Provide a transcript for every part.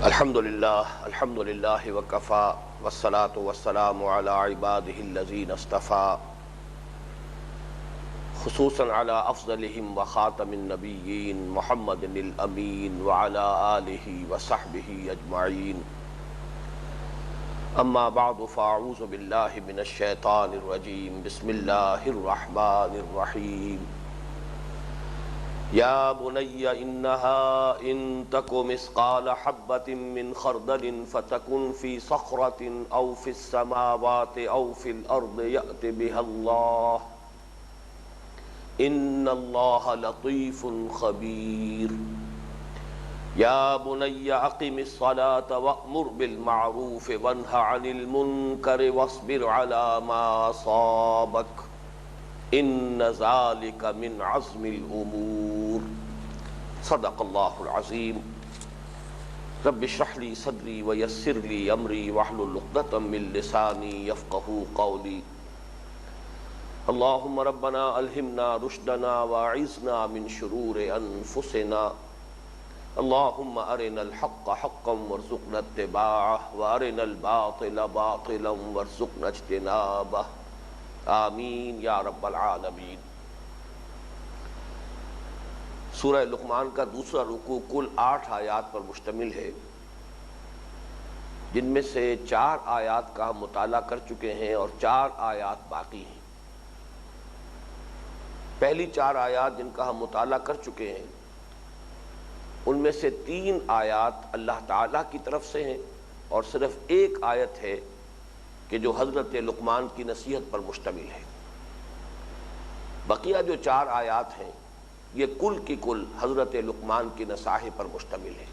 الحمدللہ وکفا والصلاة والسلام علی عباده الذین اصطفى خصوصا علی افضلہم وخاتم النبیین محمد الامین وعلی آلہ وصحبہ اجمعین اما بعد فاعوذ باللہ من الشیطان الرجیم بسم اللہ الرحمن الرحیم یا بنی انہا ان تک مثقال حبۃ من خردل فتکن فی صخرۃ او فی السماوات او فی الارض یأت بها اللہ ان اللہ لطیف خبیر یا بنی اقم الصلاة وأمر بالمعروف وانہ عن المنکر واصبر علی ما اصابک ان ذلک من عزم الامور صدق اللہ العظیم رب اشرح لی صدری ویسر لی امری واحلل عقدۃ من لسانی یفقہوا قولی اللہم ربنا الہمنا رشدنا واعذنا من شرور انفسنا اللہم ارنا الحق حقا وارزقنا اتباعہ وارنا الباطل باطلا وارزقنا اجتنابہ آمین یا رب العالمین۔ سورہ لقمان کا دوسرا رکوع کل 8 آیات پر مشتمل ہے، جن میں سے 4 آیات کا ہم مطالعہ کر چکے ہیں اور 4 آیات باقی ہیں۔ پہلی 4 آیات جن کا ہم مطالعہ کر چکے ہیں، ان میں سے 3 آیات اللہ تعالیٰ کی طرف سے ہیں اور صرف 1 آیت ہے کہ جو حضرت لقمان کی نصیحت پر مشتمل ہے۔ بقیہ جو 4 آیات ہیں یہ کل کی کل حضرت لقمان کی نصاحت پر مشتمل ہے۔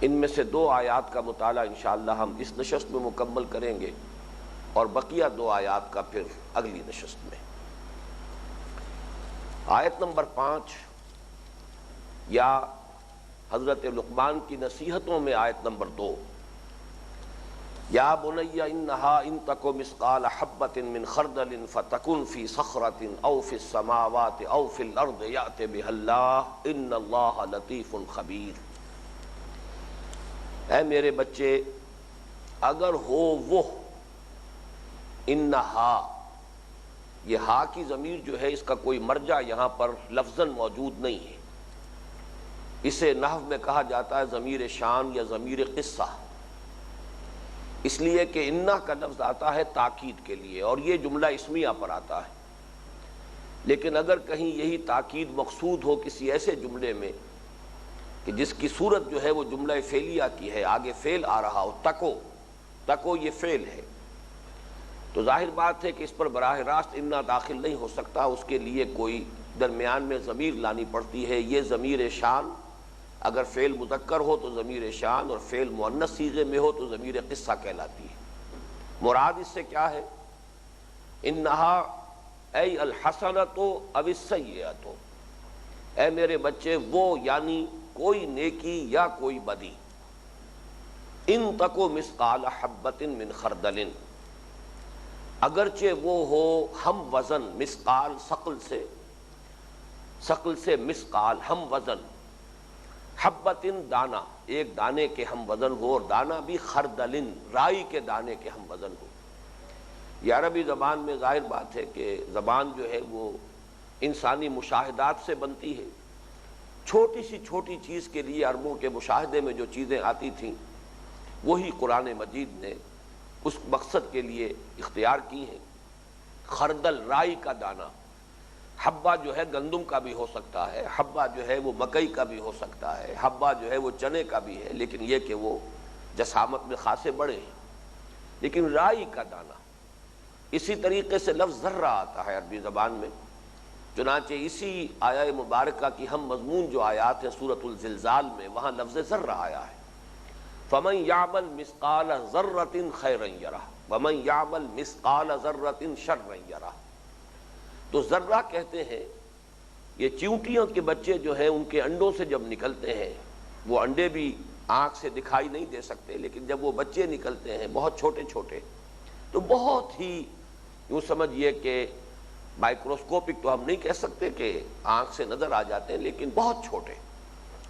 ان میں سے 2 آیات کا مطالعہ انشاءاللہ ہم اس نشست میں مکمل کریں گے اور بقیہ 2 آیات کا پھر اگلی نشست میں۔ آیت نمبر 5 یا حضرت لقمان کی نصیحتوں میں آیت نمبر 2، یا بنی انہا ان تک مثقال حبۃ من خردل فتکن فی صخرۃ او فی السماوات او فی الارض یأت بها اللہ ان اللہ لطیف خبیر۔ اے میرے بچے، اگر ہو وہ، انہا، یہ ہا کی ضمیر جو ہے اس کا کوئی مرجع یہاں پر لفظاً موجود نہیں ہے۔ اسے نحو میں کہا جاتا ہے ضمیر شان یا ضمیر قصہ، اس لیے کہ انہ کا لفظ آتا ہے تاکید کے لیے اور یہ جملہ اسمیہ پر آتا ہے۔ لیکن اگر کہیں یہی تاکید مقصود ہو کسی ایسے جملے میں کہ جس کی صورت جو ہے وہ جملہ فعلیہ کی ہے، آگے فعل آ رہا ہو، تکو یہ فعل ہے، تو ظاہر بات ہے کہ اس پر براہ راست انہ داخل نہیں ہو سکتا، اس کے لیے کوئی درمیان میں ضمیر لانی پڑتی ہے۔ یہ ضمیر شان اگر فعل مذکر ہو تو ضمیر شان اور فعل مؤنث صیغے میں ہو تو ضمیر قصہ کہلاتی ہے۔ مراد اس سے کیا ہے؟ انہا ای الحسنۃ او السیئۃ، اے میرے بچے وہ یعنی کوئی نیکی یا کوئی بدی، ان تکو مثقال حبۃ من خردل، اگرچہ وہ ہو ہم وزن، مثقال ثقل سے مثقال ہم وزن، حبتن دانہ، ایک دانے کے ہم وزن ہو، اور دانہ بھی خردلن، رائی کے دانے کے ہم وزن ہو۔ یہ عربی زبان میں ظاہر بات ہے کہ زبان جو ہے وہ انسانی مشاہدات سے بنتی ہے۔ چھوٹی سی چھوٹی چیز کے لیے عربوں کے مشاہدے میں جو چیزیں آتی تھیں وہی قرآن مجید نے اس مقصد کے لیے اختیار کی ہیں۔ خردل، رائی کا دانہ، حبہ جو ہے گندم کا بھی ہو سکتا ہے، حبہ جو ہے وہ مکئی کا بھی ہو سکتا ہے، حبہ جو ہے وہ چنے کا بھی ہے، لیکن یہ کہ وہ جسامت میں خاصے بڑے ہیں۔ لیکن رائی کا دانہ، اسی طریقے سے لفظ ذرہ آتا ہے عربی زبان میں، چنانچہ اسی آیہ مبارکہ کی ہم مضمون جو آیات ہیں سورۃ الزلزال میں، وہاں لفظ ذرہ آیا ہے۔ فَمَن يَعْمَلْ مِثْقَالَ ذَرَّةٍ خَيْرًا يَرَهُ وَمَن يَعْمَلْ مِثْقَالَ ذَرَّةٍ شَرًّا يَرَهُ۔ تو ذرہ کہتے ہیں یہ چیونٹیوں کے بچے جو ہیں ان کے انڈوں سے جب نکلتے ہیں، وہ انڈے بھی آنکھ سے دکھائی نہیں دے سکتے، لیکن جب وہ بچے نکلتے ہیں بہت چھوٹے چھوٹے تو بہت ہی یوں سمجھیے کہ مائکروسکوپک تو ہم نہیں کہہ سکتے کہ آنکھ سے نظر آ جاتے ہیں، لیکن بہت چھوٹے،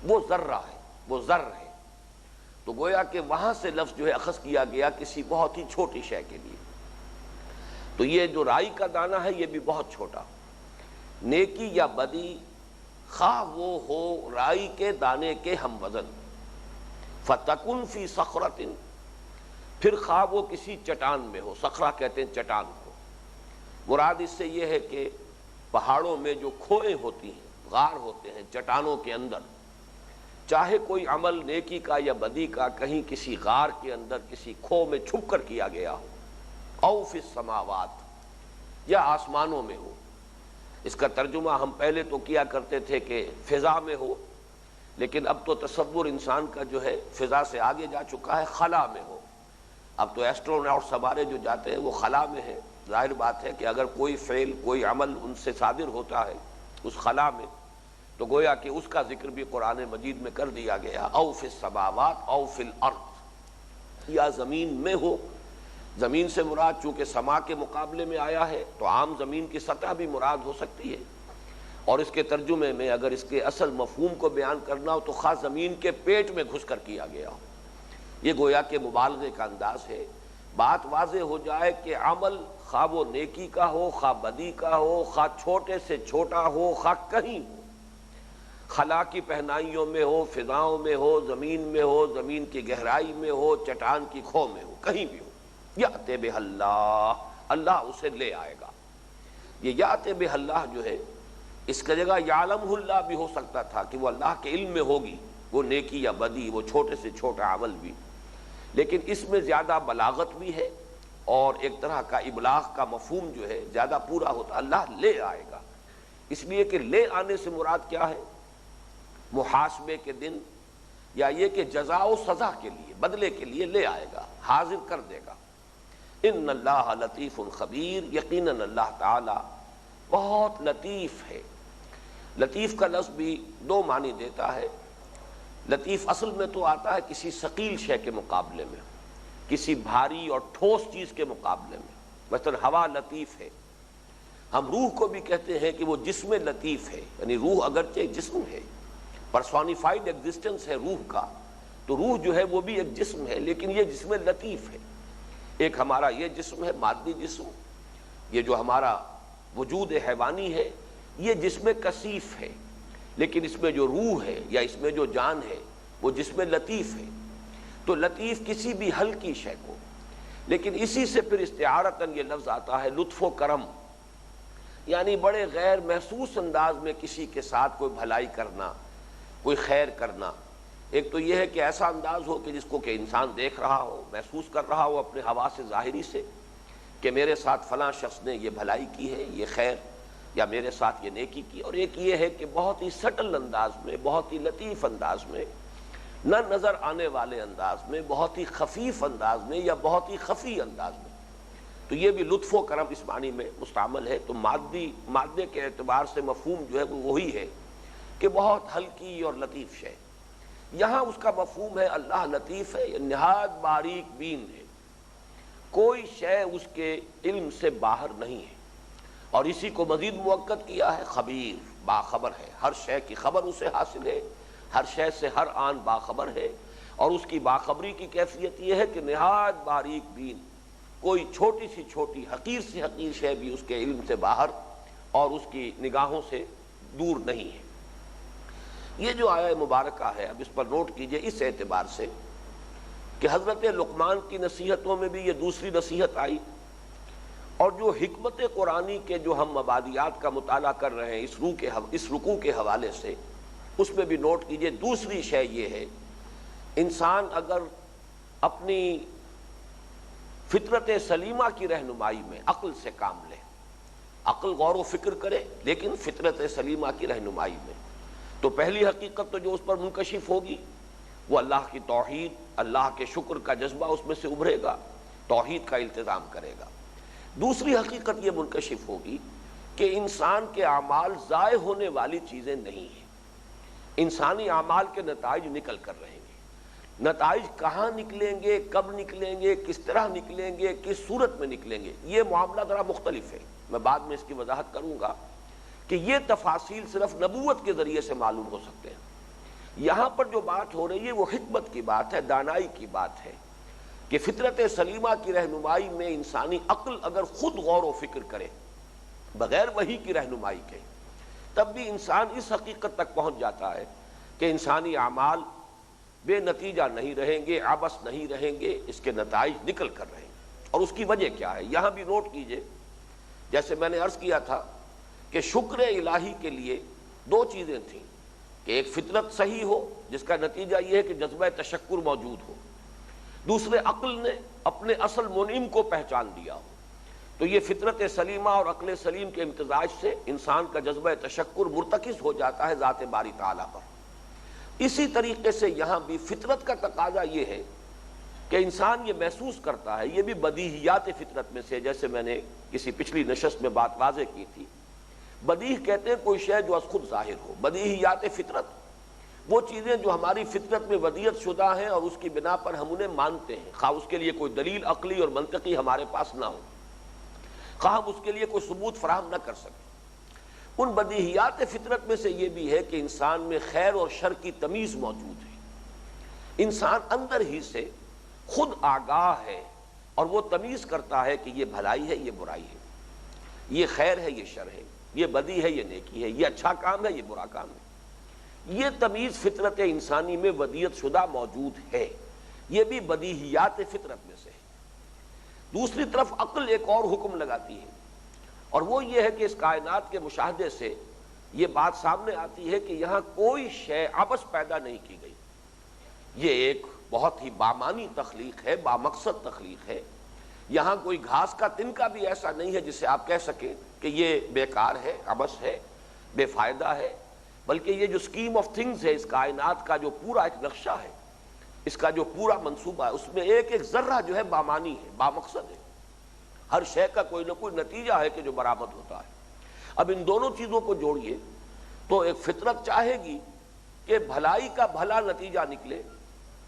وہ ذرہ ہے، وہ ذر ہے۔ تو گویا کہ وہاں سے لفظ جو ہے اخذ کیا گیا کسی بہت ہی چھوٹی شے کے لیے. تو یہ جو رائی کا دانہ ہے یہ بھی بہت چھوٹا. نیکی یا بدی خواہ وہ ہو رائی کے دانے کے ہم وزن، فَتَكُنْ فِي صَخْرَةٍ، پھر خواہ وہ کسی چٹان میں ہو. صخرہ کہتے ہیں چٹان کو. مراد اس سے یہ ہے کہ پہاڑوں میں جو کھوئیں ہوتی ہیں، غار ہوتے ہیں چٹانوں کے اندر، چاہے کوئی عمل نیکی کا یا بدی کا کہیں کسی غار کے اندر کسی کھو میں چھپ کر کیا گیا ہو، او فی السماوات، یا آسمانوں میں ہو. اس کا ترجمہ ہم پہلے تو کیا کرتے تھے کہ فضا میں ہو، لیکن اب تو تصور انسان کا جو ہے فضا سے آگے جا چکا ہے، خلا میں ہو. اب تو ایسٹروناٹس ہمارے جو جاتے ہیں وہ خلا میں ہیں. ظاہر بات ہے کہ اگر کوئی فعل کوئی عمل ان سے صادر ہوتا ہے اس خلا میں، تو گویا کہ اس کا ذکر بھی قرآن مجید میں کر دیا گیا، او فی السماوات او فی الارض، یا زمین میں ہو. زمین سے مراد چونکہ سما کے مقابلے میں آیا ہے تو عام زمین کی سطح بھی مراد ہو سکتی ہے، اور اس کے ترجمے میں اگر اس کے اصل مفہوم کو بیان کرنا ہو تو خاص زمین کے پیٹ میں گھس کر کیا گیا ہو. یہ گویا کہ مبالغے کا انداز ہے. بات واضح ہو جائے کہ عمل خواہ وہ نیکی کا ہو، خواہ بدی کا ہو، خواہ چھوٹے سے چھوٹا ہو، خواہ کہیں ہو، خلا کی پہنائیوں میں ہو، فضاؤں میں ہو، زمین میں ہو، زمین کی گہرائی میں ہو، چٹان کی کھو میں ہو، کہیں بھی ہو، یأتی بہ اللہ، اللہ اسے لے آئے گا. یہ یأتی بہ اللہ جو ہے اس کا جگہ یعلمہ اللہ بھی ہو سکتا تھا کہ وہ اللہ کے علم میں ہوگی، وہ نیکی یا بدی، وہ چھوٹے سے چھوٹا عمل بھی، لیکن اس میں زیادہ بلاغت بھی ہے اور ایک طرح کا ابلاغ کا مفہوم جو ہے زیادہ پورا ہوتا. اللہ لے آئے گا، اس لیے کہ لے آنے سے مراد کیا ہے؟ محاسبے کے دن، یا یہ کہ جزا و سزا کے لیے، بدلے کے لیے لے آئے گا، حاضر کر دے گا. ان اللہ لطیف خبیر، یقیناً اللہ تعالی بہت لطیف ہے. لطیف کا لفظ بھی دو معنی دیتا ہے. لطیف اصل میں تو آتا ہے کسی ثقیل شے کے مقابلے میں، کسی بھاری اور ٹھوس چیز کے مقابلے میں. مثلا ہوا لطیف ہے. ہم روح کو بھی کہتے ہیں کہ وہ جسم لطیف ہے، یعنی روح اگرچہ جسم ہے، پرسونیفائڈ ایگزسٹنس ہے روح کا، تو روح جو ہے وہ بھی ایک جسم ہے، لیکن یہ جسم لطیف ہے. ایک ہمارا یہ جسم ہے مادی جسم، یہ جو ہمارا وجود حیوانی ہے یہ جسم کثیف ہے، لیکن اس میں جو روح ہے یا اس میں جو جان ہے وہ جسم لطیف ہے. تو لطیف کسی بھی ہلکی شے کو، لیکن اسی سے پھر استعارتاً یہ لفظ آتا ہے لطف و کرم، یعنی بڑے غیر محسوس انداز میں کسی کے ساتھ کوئی بھلائی کرنا، کوئی خیر کرنا. ایک تو یہ ہے کہ ایسا انداز ہو کہ جس کو کہ انسان دیکھ رہا ہو، محسوس کر رہا ہو اپنے حواس ظاہری سے کہ میرے ساتھ فلاں شخص نے یہ بھلائی کی ہے، یہ خیر، یا میرے ساتھ یہ نیکی کی. اور ایک یہ ہے کہ بہت ہی سٹل انداز میں، بہت ہی لطیف انداز میں، نہ نظر آنے والے انداز میں، بہت ہی خفیف انداز میں یا بہت ہی خفی انداز میں. تو یہ بھی لطف و کرم اس معنی میں مستعمل ہے. تو مادے کے اعتبار سے مفہوم جو ہے وہ وہی ہے کہ بہت ہلکی اور لطیف شے. یہاں اس کا مفہوم ہے اللہ لطیف ہے، نہایت باریک بین ہے، کوئی شے اس کے علم سے باہر نہیں ہے. اور اسی کو مزید موقت کیا ہے خبیر، باخبر ہے، ہر شے کی خبر اسے حاصل ہے، ہر شے سے ہر آن باخبر ہے. اور اس کی باخبری کی کیفیت یہ ہے کہ نہایت باریک بین، کوئی چھوٹی سی چھوٹی حقیر سے حقیر شے بھی اس کے علم سے باہر اور اس کی نگاہوں سے دور نہیں ہے. یہ جو آیہ مبارکہ ہے اب اس پر نوٹ کیجئے اس اعتبار سے کہ حضرت لقمان کی نصیحتوں میں بھی یہ دوسری نصیحت آئی، اور جو حکمت قرآنی کے جو ہم مبادیات کا مطالعہ کر رہے ہیں اس رکوع کے حوالے سے، اس میں بھی نوٹ کیجئے دوسری شے یہ ہے، انسان اگر اپنی فطرت سلیمہ کی رہنمائی میں عقل سے کام لے، عقل غور و فکر کرے لیکن فطرت سلیمہ کی رہنمائی میں، تو پہلی حقیقت تو جو اس پر منکشف ہوگی وہ اللہ کی توحید، اللہ کے شکر کا جذبہ اس میں سے ابھرے گا، توحید کا التزام کرے گا. دوسری حقیقت یہ منکشف ہوگی کہ انسان کے اعمال ضائع ہونے والی چیزیں نہیں ہیں. انسانی اعمال کے نتائج نکل کر رہیں گے. نتائج کہاں نکلیں گے، کب نکلیں گے، کس طرح نکلیں گے، کس صورت میں نکلیں گے، یہ معاملہ ذرا مختلف ہے. میں بعد میں اس کی وضاحت کروں گا کہ یہ تفاصیل صرف نبوت کے ذریعے سے معلوم ہو سکتے ہیں، یہاں پر جو بات ہو رہی ہے وہ حکمت کی بات ہے، دانائی کی بات ہے کہ فطرت سلیمہ کی رہنمائی میں انسانی عقل اگر خود غور و فکر کرے بغیر وحی کی رہنمائی کے، تب بھی انسان اس حقیقت تک پہنچ جاتا ہے کہ انسانی اعمال بے نتیجہ نہیں رہیں گے، عبث نہیں رہیں گے، اس کے نتائج نکل کر رہیں گے۔ اور اس کی وجہ کیا ہے؟ یہاں بھی نوٹ کیجئے، جیسے میں نے عرض کیا تھا کہ شکر الہی کے لیے دو چیزیں تھیں، کہ ایک فطرت صحیح ہو جس کا نتیجہ یہ ہے کہ جذبہ تشکر موجود ہو، دوسرے عقل نے اپنے اصل منعم کو پہچان دیا ہو۔ تو یہ فطرت سلیمہ اور عقل سلیم کے امتزاج سے انسان کا جذبہ تشکر مرتکز ہو جاتا ہے ذات باری تعالیٰ پر۔ اسی طریقے سے یہاں بھی فطرت کا تقاضا یہ ہے کہ انسان یہ محسوس کرتا ہے، یہ بھی بدیہیات فطرت میں سے، جیسے میں نے کسی پچھلی نشست میں بات واضح کی تھی، بدیہ کہتے ہیں کوئی شے جو از خود ظاہر ہو، بدیہیات فطرت وہ چیزیں جو ہماری فطرت میں ودیت شدہ ہیں اور اس کی بنا پر ہم انہیں مانتے ہیں، خواہ اس کے لیے کوئی دلیل عقلی اور منطقی ہمارے پاس نہ ہو، خواہ ہم اس کے لیے کوئی ثبوت فراہم نہ کر سکیں۔ ان بدیہیات فطرت میں سے یہ بھی ہے کہ انسان میں خیر اور شر کی تمیز موجود ہے، انسان اندر ہی سے خود آگاہ ہے اور وہ تمیز کرتا ہے کہ یہ بھلائی ہے، یہ برائی ہے، یہ خیر ہے، یہ شر ہے، یہ بدی ہے، یہ نیکی ہے، یہ اچھا کام ہے، یہ برا کام ہے۔ یہ تمیز فطرت انسانی میں ودیت شدہ موجود ہے، یہ بھی بدیہیات فطرت میں سے ہے۔ دوسری طرف عقل ایک اور حکم لگاتی ہے، اور وہ یہ ہے کہ اس کائنات کے مشاہدے سے یہ بات سامنے آتی ہے کہ یہاں کوئی شے عبث پیدا نہیں کی گئی، یہ ایک بہت ہی بامانی تخلیق ہے، بامقصد تخلیق ہے۔ یہاں کوئی گھاس کا تنکا بھی ایسا نہیں ہے جسے آپ کہہ سکیں کہ یہ بیکار ہے، عبث ہے، بے فائدہ ہے، بلکہ یہ جو اسکیم آف تھنگز ہے، اس کائنات کا جو پورا ایک نقشہ ہے، اس کا جو پورا منصوبہ ہے، اس میں ایک ایک ذرہ جو ہے بامانی ہے، بامقصد ہے، ہر شے کا کوئی نہ کوئی نتیجہ ہے کہ جو برآمد ہوتا ہے۔ اب ان دونوں چیزوں کو جوڑیے تو ایک فطرت چاہے گی کہ بھلائی کا بھلا نتیجہ نکلے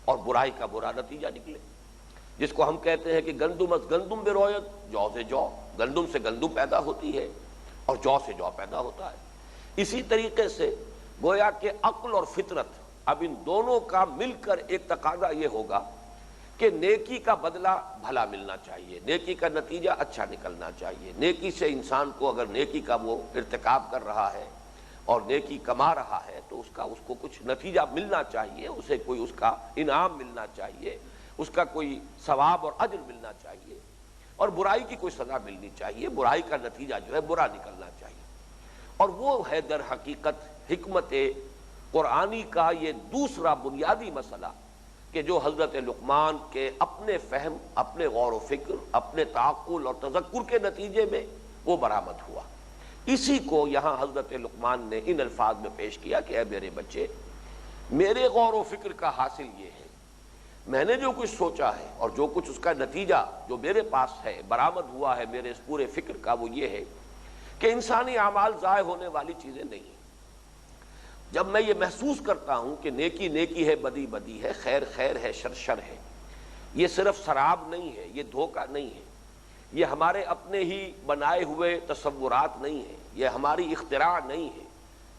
اور برائی کا برا نتیجہ نکلے، جس کو ہم کہتے ہیں کہ گندم از گندم برویت، جو سے جو، گندم سے گندم پیدا ہوتی ہے اور جو سے جو پیدا ہوتا ہے۔ اسی طریقے سے گویا کہ عقل اور فطرت، اب ان دونوں کا مل کر ایک تقاضا یہ ہوگا کہ نیکی کا بدلہ بھلا ملنا چاہیے، نیکی کا نتیجہ اچھا نکلنا چاہیے، نیکی سے انسان کو اگر نیکی کا وہ ارتکاب کر رہا ہے اور نیکی کما رہا ہے تو اس کو کچھ نتیجہ ملنا چاہیے، اسے کوئی اس کا انعام ملنا چاہیے، اس کا کوئی ثواب اور اجر ملنا چاہیے، اور برائی کی کوئی سزا ملنی چاہیے، برائی کا نتیجہ جو ہے برا نکلنا چاہیے۔ اور وہ ہے در حقیقت حکمت قرآنی کا یہ دوسرا بنیادی مسئلہ کہ جو حضرت لقمان کے اپنے فہم، اپنے غور و فکر، اپنے تعقل اور تذکر کے نتیجے میں وہ برآمد ہوا۔ اسی کو یہاں حضرت لقمان نے ان الفاظ میں پیش کیا کہ اے میرے بچے، میرے غور و فکر کا حاصل یہ ہے، میں نے جو کچھ سوچا ہے اور جو کچھ اس کا نتیجہ جو میرے پاس ہے برآمد ہوا ہے میرے اس پورے فکر کا، وہ یہ ہے کہ انسانی اعمال ضائع ہونے والی چیزیں نہیں ہیں۔ جب میں یہ محسوس کرتا ہوں کہ نیکی نیکی ہے، بدی بدی ہے، خیر خیر ہے، شر شر ہے، یہ صرف سراب نہیں ہے، یہ دھوکہ نہیں ہے، یہ ہمارے اپنے ہی بنائے ہوئے تصورات نہیں ہیں، یہ ہماری اختراع نہیں ہے،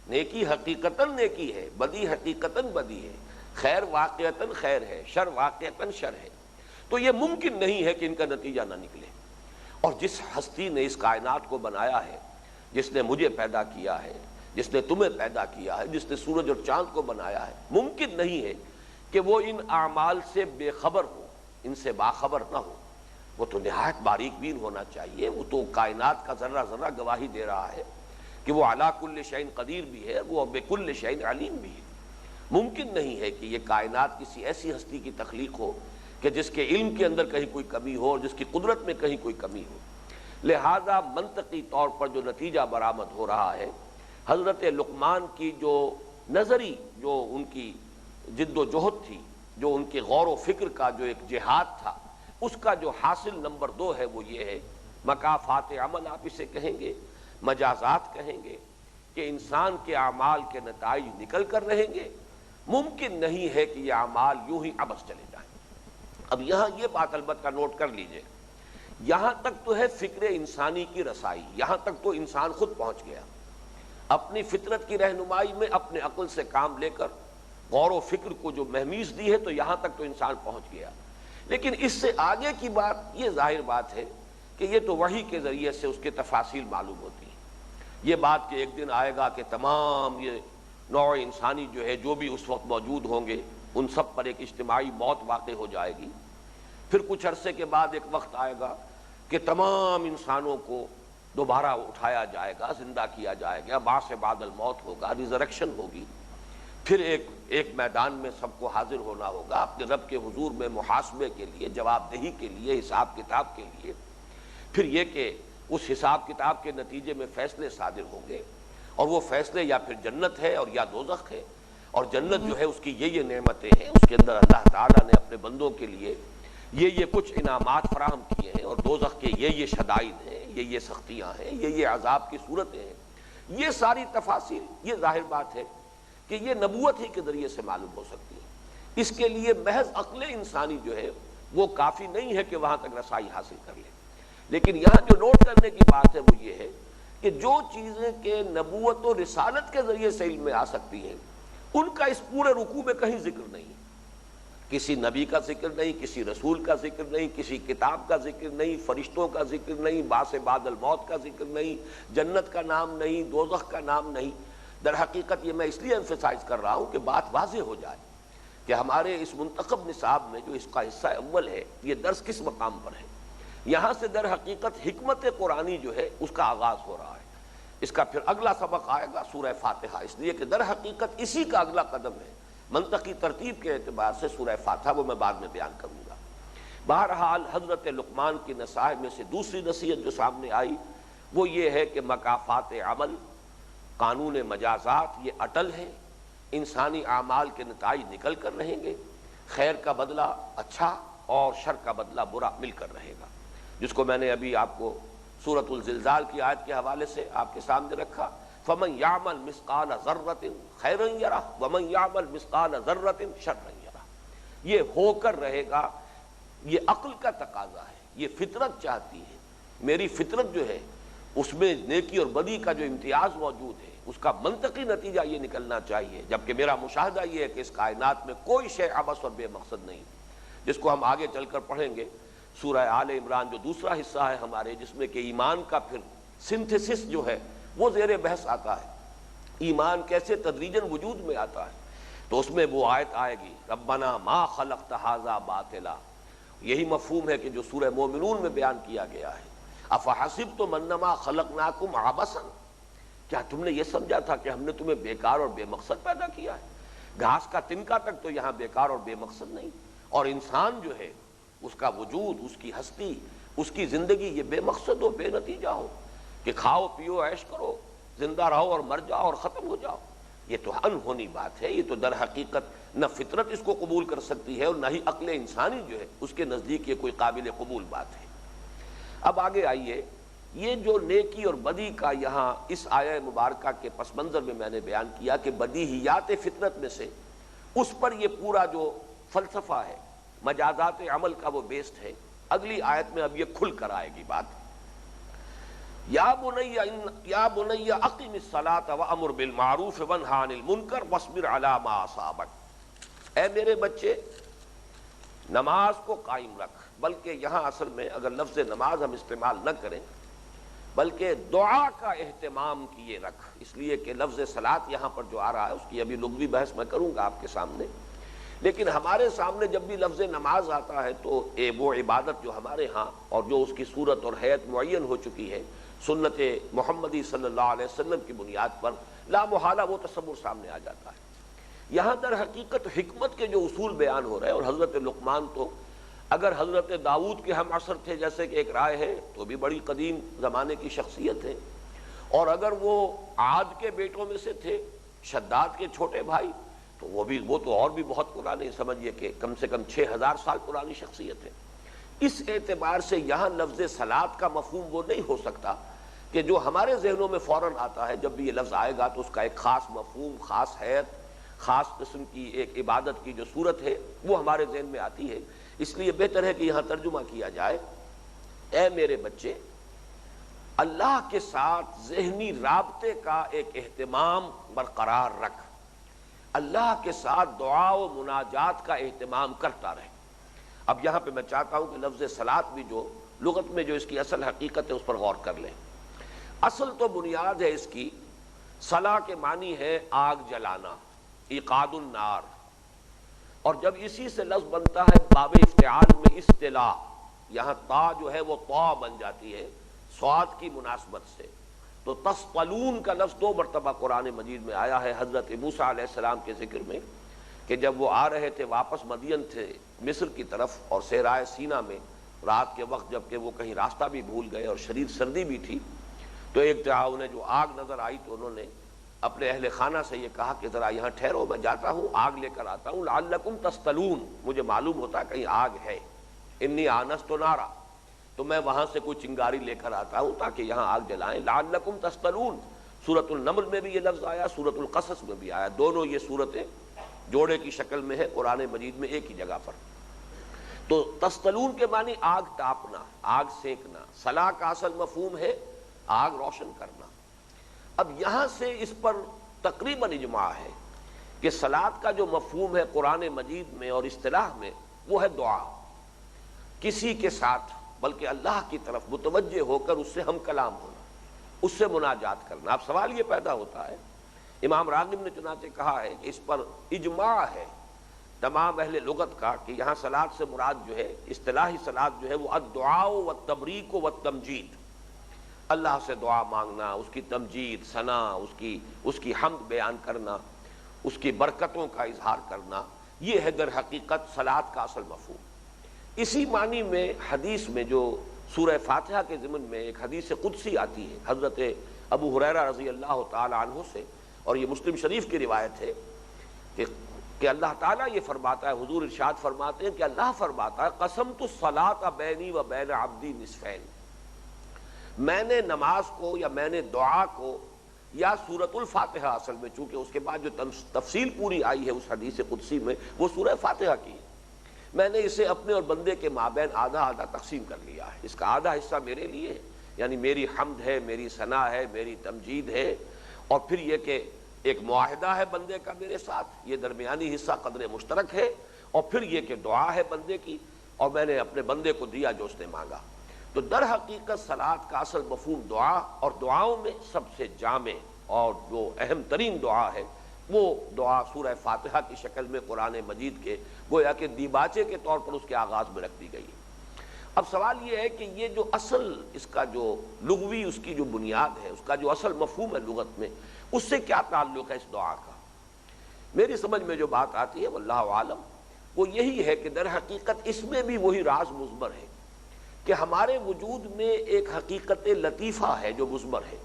نیکی حقیقتاً نیکی ہے، بدی حقیقتاً بدی ہے، خیر واقعتاً خیر ہے، شر واقعتاً شر ہے، تو یہ ممکن نہیں ہے کہ ان کا نتیجہ نہ نکلے۔ اور جس ہستی نے اس کائنات کو بنایا ہے، جس نے مجھے پیدا کیا ہے، جس نے تمہیں پیدا کیا ہے، جس نے سورج اور چاند کو بنایا ہے، ممکن نہیں ہے کہ وہ ان اعمال سے بے خبر ہو، ان سے باخبر نہ ہو۔ وہ تو نہایت باریک بین ہونا چاہیے، وہ تو کائنات کا ذرہ ذرہ گواہی دے رہا ہے کہ وہ علی کل شیء قدیر بھی ہے، وہ بکل شیء علیم بھی ہے۔ ممکن نہیں ہے کہ یہ کائنات کسی ایسی ہستی کی تخلیق ہو کہ جس کے علم کے اندر کہیں کوئی کمی ہو اور جس کی قدرت میں کہیں کوئی کمی ہو۔ لہذا منطقی طور پر جو نتیجہ برآمد ہو رہا ہے، حضرت لقمان کی جو نظری، جو ان کی جد و جہد تھی، جو ان کے غور و فکر کا جو ایک جہاد تھا، اس کا جو حاصل نمبر 2 ہے وہ یہ ہے، مکافات عمل آپ اسے کہیں گے، مجازات کہیں گے، کہ انسان کے اعمال کے نتائج نکل کر رہیں گے۔ ممکن نہیں ہے کہ یہ اعمال یوں ہی عبث چلے جائیں۔ اب یہاں یہ بات البتہ نوٹ کر لیجئے، یہاں تک تو ہے فکر انسانی کی رسائی، یہاں تک تو انسان خود پہنچ گیا، اپنی فطرت کی رہنمائی میں اپنے عقل سے کام لے کر غور و فکر کو جو مہمیز دی ہے تو یہاں تک تو انسان پہنچ گیا. لیکن اس سے آگے کی بات یہ ظاہر بات ہے کہ یہ تو وحی کے ذریعے سے اس کے تفاصیل معلوم ہوتی ہیں. یہ بات کہ ایک دن آئے گا کہ تمام یہ نوع انسانی جو ہے جو بھی اس وقت موجود ہوں گے ان سب پر ایک اجتماعی موت واقع ہو جائے گی. پھر کچھ عرصے کے بعد ایک وقت آئے گا کہ تمام انسانوں کو دوبارہ اٹھایا جائے گا, زندہ کیا جائے گا, بعث بعد الموت ہوگا, ریزریکشن ہوگی. پھر ایک میدان میں سب کو حاضر ہونا ہوگا اپنے رب کے حضور میں محاسبے کے لیے, جواب دہی کے لیے, حساب کتاب کے لیے. پھر یہ کہ اس حساب کتاب کے نتیجے میں فیصلے صادر ہوں گے, اور وہ فیصلے یا پھر جنت ہے اور یا دوزخ ہے. اور جنت جو ہے اس کی یہ نعمتیں ہیں, اس کے اندر اللہ تعالیٰ نے اپنے بندوں کے لیے یہ کچھ انعامات فراہم کیے ہیں, اور دوزخ کے یہ شدائد ہیں, یہ سختیاں ہیں, یہ عذاب کی صورتیں ہیں. یہ ساری تفاصیل یہ ظاہر بات ہے کہ یہ نبوت ہی کے ذریعے سے معلوم ہو سکتی ہے. اس کے لیے محض عقل انسانی جو ہے وہ کافی نہیں ہے کہ وہاں تک رسائی حاصل کر لے. لیکن یہاں جو نوٹ کرنے کی بات ہے وہ یہ ہے کہ جو چیزیں کہ نبوت و رسالت کے ذریعے سے علم میں آ سکتی ہیں ان کا اس پورے رکوع میں کہیں ذکر نہیں. کسی نبی کا ذکر نہیں, کسی رسول کا ذکر نہیں, کسی کتاب کا ذکر نہیں, فرشتوں کا ذکر نہیں, بعث بعد الموت کا ذکر نہیں, جنت کا نام نہیں, دوزخ کا نام نہیں. در حقیقت یہ میں اس لیے ایمفیسائز کر رہا ہوں کہ بات واضح ہو جائے کہ ہمارے اس منتخب نصاب میں جو اس کا حصہ اول ہے یہ درس کس مقام پر ہے. یہاں سے در حقیقت حکمت قرآنی جو ہے اس کا آغاز ہو رہا ہے. اس کا پھر اگلا سبق آئے گا سورہ فاتحہ, اس لیے کہ در حقیقت اسی کا اگلا قدم ہے. منطقی ترتیب کے اعتبار سے سورہ فاتحہ وہ میں بعد میں بیان کروں گا. بہرحال حضرت لقمان کی نصائح میں سے دوسری نصیحت جو سامنے آئی وہ یہ ہے کہ مکافات عمل, قانون مجازات یہ اٹل ہے. انسانی اعمال کے نتائج نکل کر رہیں گے, خیر کا بدلہ اچھا اور شر کا بدلہ برا مل کر رہے گا, جس کو میں نے ابھی آپ کو سورۃ الزلزال کی آیت کے حوالے سے آپ کے سامنے رکھا. فَمَنْ يَعْمَلْ مِثْقَالَ ذَرَّةٍ خَيْرًا يَرَهُ وَمَنْ يَعْمَلْ مِثْقَالَ ذَرَّةٍ شَرًّا يَرَهُ. یہ ہو کر رہے گا, یہ عقل کا تقاضا ہے, یہ فطرت چاہتی ہے. میری فطرت جو ہے اس میں نیکی اور بدی کا جو امتیاز موجود ہے اس کا منطقی نتیجہ یہ نکلنا چاہیے, جبکہ میرا مشاہدہ یہ ہے کہ اس کائنات میں کوئی شے عبث اور بے مقصد نہیں, جس کو ہم آگے چل کر پڑھیں گے. سورہ آل عمران جو دوسرا حصہ ہے ہمارے, جس میں کہ ایمان کا پھر سنتھسس جو ہے وہ زیر بحث آتا ہے, ایمان کیسے تدریجاً وجود میں آتا ہے. تو اس میں وہ آیت آئے گی ربنا ما خلقت ھذا باطلا. یہی مفہوم ہے کہ جو سورہ مومنون میں بیان کیا گیا ہے, افحسبتم انما خلقناکم عبثا, کیا تم نے یہ سمجھا تھا کہ ہم نے تمہیں بیکار اور بے مقصد پیدا کیا ہے. گھاس کا تنکا تک تو یہاں بیکار اور بے مقصد نہیں, اور انسان جو ہے اس کا وجود, اس کی ہستی, اس کی زندگی یہ بے مقصد ہو, بے نتیجہ ہو کہ کھاؤ پیو عیش کرو, زندہ رہو اور مر جاؤ اور ختم ہو جاؤ. یہ تو انہونی بات ہے. یہ تو در حقیقت نہ فطرت اس کو قبول کر سکتی ہے اور نہ ہی عقل انسانی جو ہے اس کے نزدیک یہ کوئی قابل قبول بات ہے. اب آگے آئیے, یہ جو نیکی اور بدی کا یہاں اس آیہ مبارکہ کے پس منظر میں میں نے بیان کیا کہ بدیہیات فطرت میں سے اس پر یہ پورا جو فلسفہ ہے مجازات عمل کا وہ بیسڈ ہے. اگلی آیت میں اب یہ کھل کر آئے گی بات. یا بنی اقم الصلاۃ وامر بالمعروف وانھ عن المنکر واصبر علی ما اصابک. اے میرے بچے نماز کو قائم رکھ. بلکہ یہاں اصل میں اگر لفظ نماز ہم استعمال نہ کریں بلکہ دعا کا اہتمام کیے رکھ, اس لیے کہ لفظ صلاۃ یہاں پر جو آ رہا ہے اس کی ابھی لغوی بحث میں کروں گا آپ کے سامنے. لیکن ہمارے سامنے جب بھی لفظ نماز آتا ہے تو وہ عبادت جو ہمارے ہاں اور جو اس کی صورت اور حیت معین ہو چکی ہے سنت محمدی صلی اللہ علیہ وسلم کی بنیاد پر, لا محالہ وہ تصور سامنے آ جاتا ہے. یہاں در حقیقت حکمت کے جو اصول بیان ہو رہے ہیں, اور حضرت لقمان تو اگر حضرت داؤد کے ہم عصر تھے جیسے کہ ایک رائے ہے تو بھی بڑی قدیم زمانے کی شخصیت ہے, اور اگر وہ عاد کے بیٹوں میں سے تھے, شداد کے چھوٹے بھائی, تو وہ تو اور بھی بہت پرانے, سمجھیے کہ کم سے کم 6000 سال پرانی شخصیت ہے. اس اعتبار سے یہاں لفظ صلاۃ کا مفہوم وہ نہیں ہو سکتا کہ جو ہمارے ذہنوں میں فوراً آتا ہے جب بھی یہ لفظ آئے گا تو اس کا ایک خاص مفہوم, خاص حیت, خاص قسم کی ایک عبادت کی جو صورت ہے وہ ہمارے ذہن میں آتی ہے. اس لیے بہتر ہے کہ یہاں ترجمہ کیا جائے, اے میرے بچے اللہ کے ساتھ ذہنی رابطے کا ایک اہتمام برقرار رکھ. اللہ کے ساتھ دعا و مناجات کا اہتمام کرتا رہے۔ اب یہاں پہ میں چاہتا ہوں کہ لفظ صلاۃ بھی جو لغت میں جو اس کی اصل حقیقت ہے اس پر غور کر لیں۔ اصل تو بنیاد ہے اس کی، صلاح کے معنی ہے آگ جلانا، ایقاد النار، اور جب اسی سے لفظ بنتا ہے باب افتعال میں اصطلاح، یہاں تا جو ہے وہ طا بن جاتی ہے صاد کی مناسبت سے، تو تصطلون کا لفظ 2 مرتبہ قرآن مجید میں آیا ہے حضرت موسیٰ علیہ السلام کے ذکر میں، کہ جب وہ آ رہے تھے واپس مدین تھے مصر کی طرف، اور صحرائے سینا میں رات کے وقت جب کہ وہ کہیں راستہ بھی بھول گئے اور شدید سردی بھی تھی، تو ایک طرح انہیں جو آگ نظر آئی تو انہوں نے اپنے اہل خانہ سے یہ کہا کہ ذرا یہاں ٹھہرو، میں جاتا ہوں آگ لے کر آتا ہوں، لعلکم تصطلون، مجھے معلوم ہوتا ہے کہیں آگ ہے، انی آنست نارا، تو میں وہاں سے کوئی چنگاری لے کر آتا ہوں تاکہ یہاں آگ جلائیں، لعلکم تصطلون۔ سورۃ النمل میں بھی یہ لفظ آیا، سورۃ القصص میں بھی آیا، دونوں یہ صورتیں جوڑے کی شکل میں ہے قرآن مجید میں ایک ہی جگہ پر۔ تو تصطلون کے معنی آگ تاپنا، آگ سینکنا، صلاح کا اصل مفہوم ہے آگ روشن کرنا۔ اب یہاں سے اس پر تقریباً اجماع ہے کہ صلاۃ کا جو مفہوم ہے قرآن مجید میں اور اصطلاح میں وہ ہے دعا، کسی کے ساتھ بلکہ اللہ کی طرف متوجہ ہو کر اس سے ہم کلام ہونا، اس سے مناجات کرنا۔ اب سوال یہ پیدا ہوتا ہے، امام راغب نے چنانچہ کہا ہے کہ اس پر اجماع ہے تمام اہل لغت کا کہ یہاں صلاۃ سے مراد جو ہے اصطلاحی صلاۃ جو ہے وہ الدعاء والتبریک والتمجید، اللہ سے دعا مانگنا، اس کی تمجید، ثنا، اس کی حمد بیان کرنا، اس کی برکتوں کا اظہار کرنا، یہ ہے در حقیقت صلاۃ کا اصل مفہوم۔ اسی معنی میں حدیث میں جو سورہ فاتحہ کے ضمن میں ایک حدیث قدسی آتی ہے حضرت ابو ہریرہ رضی اللہ تعالی عنہ سے، اور یہ مسلم شریف کی روایت ہے کہ اللہ تعالیٰ یہ فرماتا ہے، حضور ارشاد فرماتے ہیں کہ اللہ فرماتا ہے قسمت الصلاۃ بینی و بین عبدی نصفین، میں نے نماز کو یا میں نے دعا کو یا سورۃ الفاتحہ، اصل میں چونکہ اس کے بعد جو تفصیل پوری آئی ہے اس حدیث قدسی میں وہ سورہ فاتحہ کی ہے، میں نے اسے اپنے اور بندے کے مابین آدھا آدھا تقسیم کر لیا ہے، اس کا آدھا حصہ میرے لیے ہے، یعنی میری حمد ہے، میری ثنا ہے، میری تمجید ہے، اور پھر یہ کہ ایک معاہدہ ہے بندے کا میرے ساتھ، یہ درمیانی حصہ قدر مشترک ہے، اور پھر یہ کہ دعا ہے بندے کی، اور میں نے اپنے بندے کو دیا جو اس نے مانگا۔ تو در حقیقت صلاۃ کا اصل مفہوم دعا، اور دعاؤں میں سب سے جامع اور جو اہم ترین دعا ہے وہ دعا سورہ فاتحہ کی شکل میں قرآن مجید کے گویا کہ دیباچے کے طور پر اس کے آغاز میں رکھ دی گئی ہے۔ اب سوال یہ ہے کہ یہ جو اصل اس کا جو لغوی اس کی جو بنیاد ہے، اس کا جو اصل مفہوم ہے لغت میں، اس سے کیا تعلق ہے اس دعا کا؟ میری سمجھ میں جو بات آتی ہے واللہ عالم وہ یہی ہے کہ در حقیقت اس میں بھی وہی راز مضمر ہے کہ ہمارے وجود میں ایک حقیقت لطیفہ ہے جو مضمر ہے،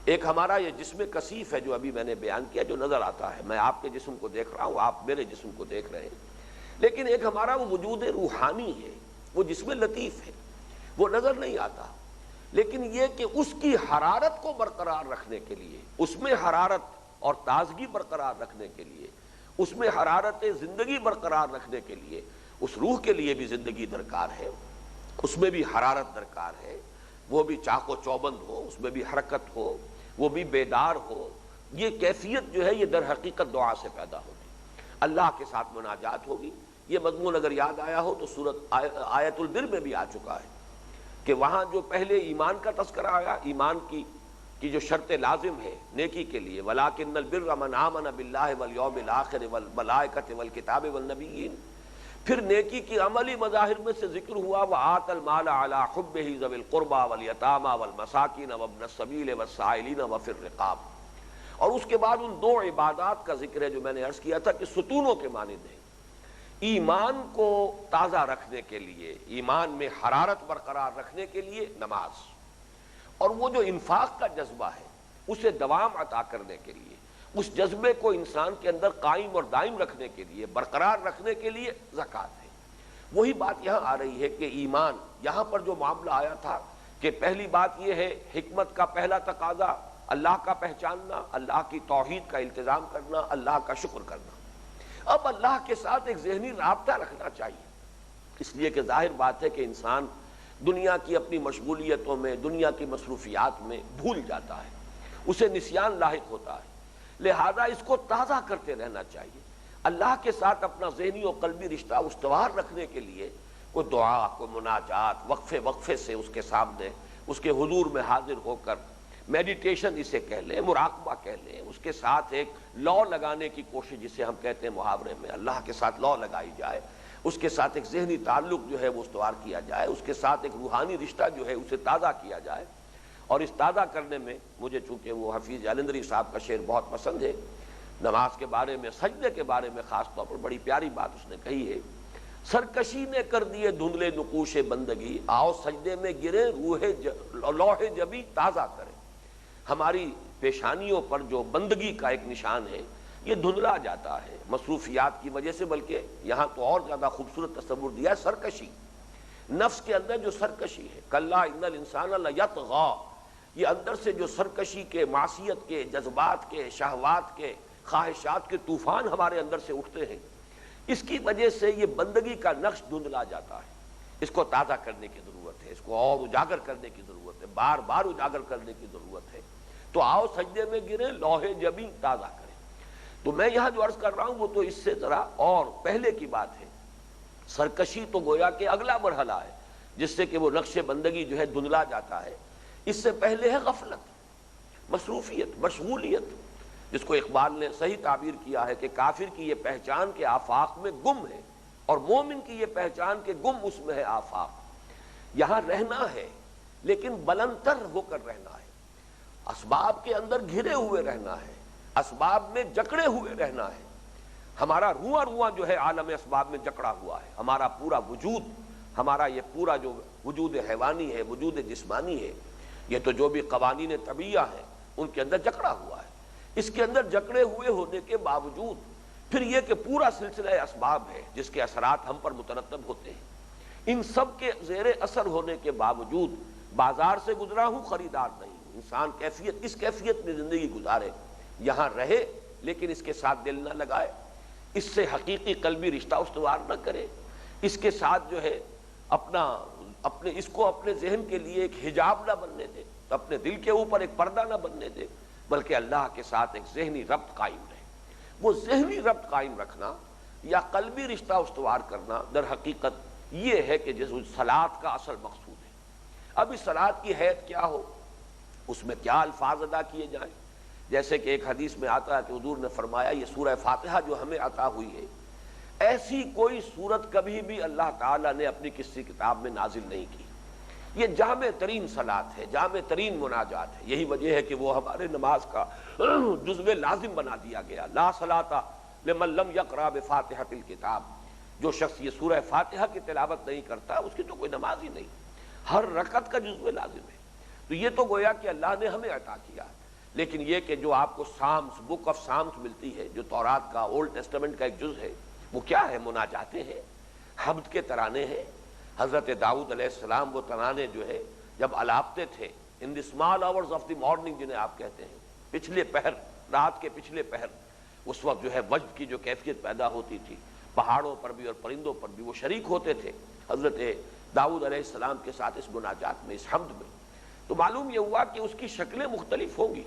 ایک ہمارا یہ جسم کثیف ہے جو ابھی میں نے بیان کیا جو نظر آتا ہے، میں آپ کے جسم کو دیکھ رہا ہوں، آپ میرے جسم کو دیکھ رہے ہیں، لیکن ایک ہمارا وہ وجود روحانی ہے، وہ جسم لطیف ہے، وہ نظر نہیں آتا، لیکن یہ کہ اس کی حرارت کو برقرار رکھنے کے لیے، اس میں حرارت اور تازگی برقرار رکھنے کے لیے، اس میں حرارت زندگی برقرار رکھنے کے لیے، اس روح کے لیے بھی زندگی درکار ہے، اس میں بھی حرارت درکار ہے، وہ بھی چاق و چوبند ہو، اس میں بھی حرکت ہو، وہ بھی بیدار ہو، یہ کیفیت جو ہے یہ در حقیقت دعا سے پیدا ہوگی، اللہ کے ساتھ مناجات ہوگی۔ یہ مضمون اگر یاد آیا ہو تو سورۃ آیت البر میں بھی آ چکا ہے کہ وہاں جو پہلے ایمان کا تذکرہ آیا، ایمان کی جو شرط لازم ہے نیکی کے لیے، وَلَٰكِنَّ الْبِرَّ مَنْ آمَنَ بِاللَّهِ وَالْيَوْمِ الْآخِرِ وَالْمَلَائِكَةِ وَالْكِتَابِ وَالنَّبِيِّينَ، پھر نیکی کی عملی مظاہر میں سے ذکر ہوا وَآتَى الْمَالَ عَلَىٰ حُبِّهِ ذَوِي الْقُرْبَىٰ وَالْيَتَامَىٰ وَالْمَسَاكِينَ وَابْنَ السَّبِيلِ وَالسَّائِلِينَ وَفِي الرِّقَابِ، اور اس کے بعد ان دو عبادات کا ذکر ہے جو میں نے عرض کیا تھا کہ ستونوں کے مانند ہیں، ایمان کو تازہ رکھنے کے لیے، ایمان میں حرارت برقرار رکھنے کے لیے نماز، اور وہ جو انفاق کا جذبہ ہے اسے دوام عطا کرنے کے لیے، اس جذبے کو انسان کے اندر قائم اور دائم رکھنے کے لیے، برقرار رکھنے کے لیے زکوٰۃ ہے۔ وہی بات یہاں آ رہی ہے کہ ایمان، یہاں پر جو معاملہ آیا تھا کہ پہلی بات یہ ہے حکمت کا پہلا تقاضا اللہ کا پہچاننا، اللہ کی توحید کا التزام کرنا، اللہ کا شکر کرنا۔ اب اللہ کے ساتھ ایک ذہنی رابطہ رکھنا چاہیے، اس لیے کہ ظاہر بات ہے کہ انسان دنیا کی اپنی مشغولیتوں میں، دنیا کی مصروفیات میں بھول جاتا ہے، اسے نسیان لاحق ہوتا ہے، لہذا اس کو تازہ کرتے رہنا چاہیے۔ اللہ کے ساتھ اپنا ذہنی اور قلبی رشتہ استوار رکھنے کے لیے کوئی دعا، کوئی مناجات، وقفے وقفے سے اس کے سامنے، اس کے حضور میں حاضر ہو کر میڈیٹیشن اسے کہہ لیں، مراقبہ کہہ لیں، اس کے ساتھ ایک لا لگانے کی کوشش جسے ہم کہتے ہیں محاورے میں، اللہ کے ساتھ لا لگائی جائے، اس کے ساتھ ایک ذہنی تعلق جو ہے وہ استوار کیا جائے، اس کے ساتھ ایک روحانی رشتہ جو ہے اسے تازہ کیا جائے۔ اور اس تازہ کرنے میں مجھے چونکہ وہ حفیظ جالندری صاحب کا شعر بہت پسند ہے، نماز کے بارے میں، سجدے کے بارے میں خاص طور پر بڑی پیاری بات اس نے کہی ہے، سرکشی نے کر دیے دھندلے نقوش بندگی، آؤ سجدے میں گرے لوح جبی تازہ کرے۔ ہماری پیشانیوں پر جو بندگی کا ایک نشان ہے یہ دھندلا جاتا ہے مصروفیات کی وجہ سے، بلکہ یہاں تو اور زیادہ خوبصورت تصور دیا ہے سرکشی، نفس کے اندر جو سرکشی ہے، کلا ان الانسان لیطغی، یہ اندر سے جو سرکشی کے، معصیت کے، جذبات کے، شہوات کے، خواہشات کے طوفان ہمارے اندر سے اٹھتے ہیں، اس کی وجہ سے یہ بندگی کا نقش دھندلا جاتا ہے۔ اس کو تازہ کرنے کی ضرورت ہے، اس کو اور اجاگر کرنے کی ضرورت ہے، بار بار اجاگر کرنے کی ضرورت ہے۔ تو آؤ سجدے میں گرے لوح جبین تازہ کریں۔ تو میں یہاں جو عرض کر رہا ہوں وہ تو اس سے ذرا اور پہلے کی بات ہے۔ سرکشی تو گویا کہ اگلا مرحلہ ہے جس سے کہ وہ نقش بندگی جو ہے دھندلا جاتا ہے۔ اس سے پہلے ہے غفلت، مصروفیت، مشغولیت، جس کو اقبال نے صحیح تعبیر کیا ہے کہ کافر کی یہ پہچان کے آفاق میں گم ہے اور مومن کی یہ پہچان کے گم اس میں ہے آفاق۔ یہاں رہنا ہے لیکن بلند تر ہو کر رہنا ہے، اسباب کے اندر گھرے ہوئے رہنا ہے، اسباب میں جکڑے ہوئے رہنا ہے۔ ہمارا رواں رواں جو ہے عالم اسباب میں جکڑا ہوا ہے، ہمارا پورا وجود، ہمارا یہ پورا جو وجود حیوانی ہے، وجود جسمانی ہے، یہ تو جو بھی قوانین طبیعہ ہیں ان کے اندر جکڑا ہوا ہے۔ اس کے اندر جکڑے ہوئے ہونے کے باوجود پھر یہ کہ پورا سلسلہ اسباب ہے جس کے اثرات ہم پر مترتب ہوتے ہیں، ان سب کے زیر اثر ہونے کے باوجود بازار سے گزرا ہوں خریدار نہیں، انسان اس کیفیت میں زندگی گزارے، یہاں رہے لیکن اس کے ساتھ دل نہ لگائے، اس سے حقیقی قلبی رشتہ استوار نہ کرے، اس کے ساتھ جو ہے اس کو اپنے ذہن کے لیے ایک حجاب نہ بننے دے، اپنے دل کے اوپر ایک پردہ نہ بننے دے، بلکہ اللہ کے ساتھ ایک ذہنی ربط قائم رہے۔ وہ ذہنی ربط قائم رکھنا یا قلبی رشتہ استوار کرنا در حقیقت یہ ہے کہ جس صلاۃ کا اصل مقصود ہے۔ اب اس صلاۃ کی حیت کیا ہو، اس میں کیا الفاظ ادا کیے جائیں، جیسے کہ ایک حدیث میں آتا ہے کہ حضور نے فرمایا یہ سورہ فاتحہ جو ہمیں عطا ہوئی ہے، ایسی کوئی سورت کبھی بھی اللہ تعالیٰ نے اپنی کسی کتاب میں نازل نہیں کی، یہ جامع ترین صلاۃ ہے، جامع ترین مناجات ہے۔ یہی وجہ ہے کہ وہ ہمارے نماز کا جزو لازم بنا دیا گیا، لا صلاۃ لمن لم یقرأ بفاتحۃ الکتاب، جو شخص یہ سورہ فاتحہ کی تلاوت نہیں کرتا اس کی تو کوئی نماز ہی نہیں، ہر رکعت کا جزو لازم ہے۔ تو یہ تو گویا کہ اللہ نے ہمیں عطا کیا، لیکن یہ کہ جو آپ کو سامس، بک آف سامس ملتی ہے، جو تورات کا، اولڈ ٹیسٹمنٹ کا ایک جز ہے، وہ کیا ہے؟ مناجاتیں ہیں، حمد کے ترانے ہیں۔ حضرت داؤد علیہ السلام وہ ترانے جو ہے جب الاپتے تھے in the small hours of the morning جنہیں آپ کہتے ہیں، پچھلے پہر، رات کے پچھلے پہر، اس وقت جو ہے وجد کی جو کیفیت پیدا ہوتی تھی، پہاڑوں پر بھی اور پرندوں پر بھی وہ شریک ہوتے تھے حضرت داؤد علیہ السلام کے ساتھ اس مناجات میں، اس حمد میں۔ تو معلوم یہ ہوا کہ اس کی شکلیں مختلف ہوں گی۔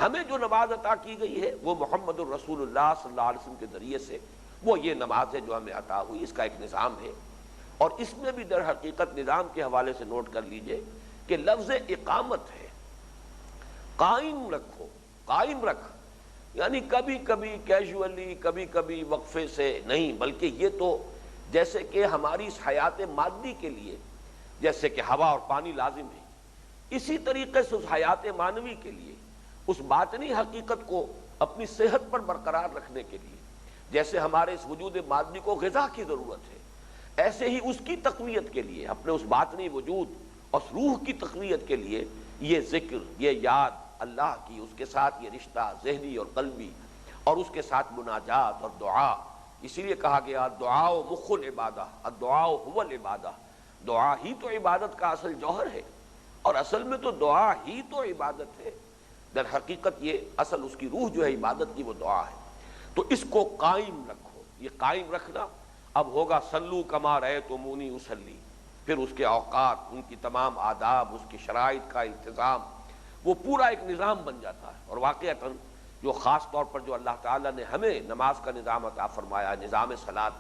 ہمیں جو نماز عطا کی گئی ہے وہ محمد الرسول اللہ صلی اللہ علیہ وسلم کے ذریعے سے وہ یہ نماز ہے جو ہمیں عطا ہوئی، اس کا ایک نظام ہے، اور اس میں بھی در حقیقت نظام کے حوالے سے نوٹ کر لیجئے کہ لفظ اقامت ہے، قائم رکھو، قائم رکھ، یعنی کبھی کبھی کیجولی، کبھی کبھی وقفے سے نہیں، بلکہ یہ تو جیسے کہ ہماری اس حیات مادی کے لیے جیسے کہ ہوا اور پانی لازم ہے، اسی طریقے سے اس حیات معنوی کے لیے، اس باطنی حقیقت کو اپنی صحت پر برقرار رکھنے کے لیے جیسے ہمارے اس وجود مادی کو غذا کی ضرورت ہے، ایسے ہی اس کی تقویت کے لیے، اپنے اس باطنی وجود اور روح کی تقویت کے لیے یہ ذکر، یہ یاد اللہ کی، اس کے ساتھ یہ رشتہ ذہنی اور قلبی، اور اس کے ساتھ مناجات اور دعا۔ اسی لیے کہا گیا دعا مخ العبادہ، الدعاء هو العبادہ، دعا ہی تو عبادت کا اصل جوہر ہے، اور اصل میں تو دعا ہی تو عبادت ہے، در حقیقت یہ اصل اس کی روح جو ہے عبادت کی وہ دعا ہے۔ تو اس کو قائم رکھو، یہ قائم رکھنا اب ہوگا سلو کما رأیتمونی اصلی، پھر اس کے اوقات، ان کی تمام آداب، اس کی شرائط کا التزام، وہ پورا ایک نظام بن جاتا ہے۔ اور واقعتاً جو خاص طور پر جو اللہ تعالیٰ نے ہمیں نماز کا نظام عطا فرمایا، نظام صلاۃ،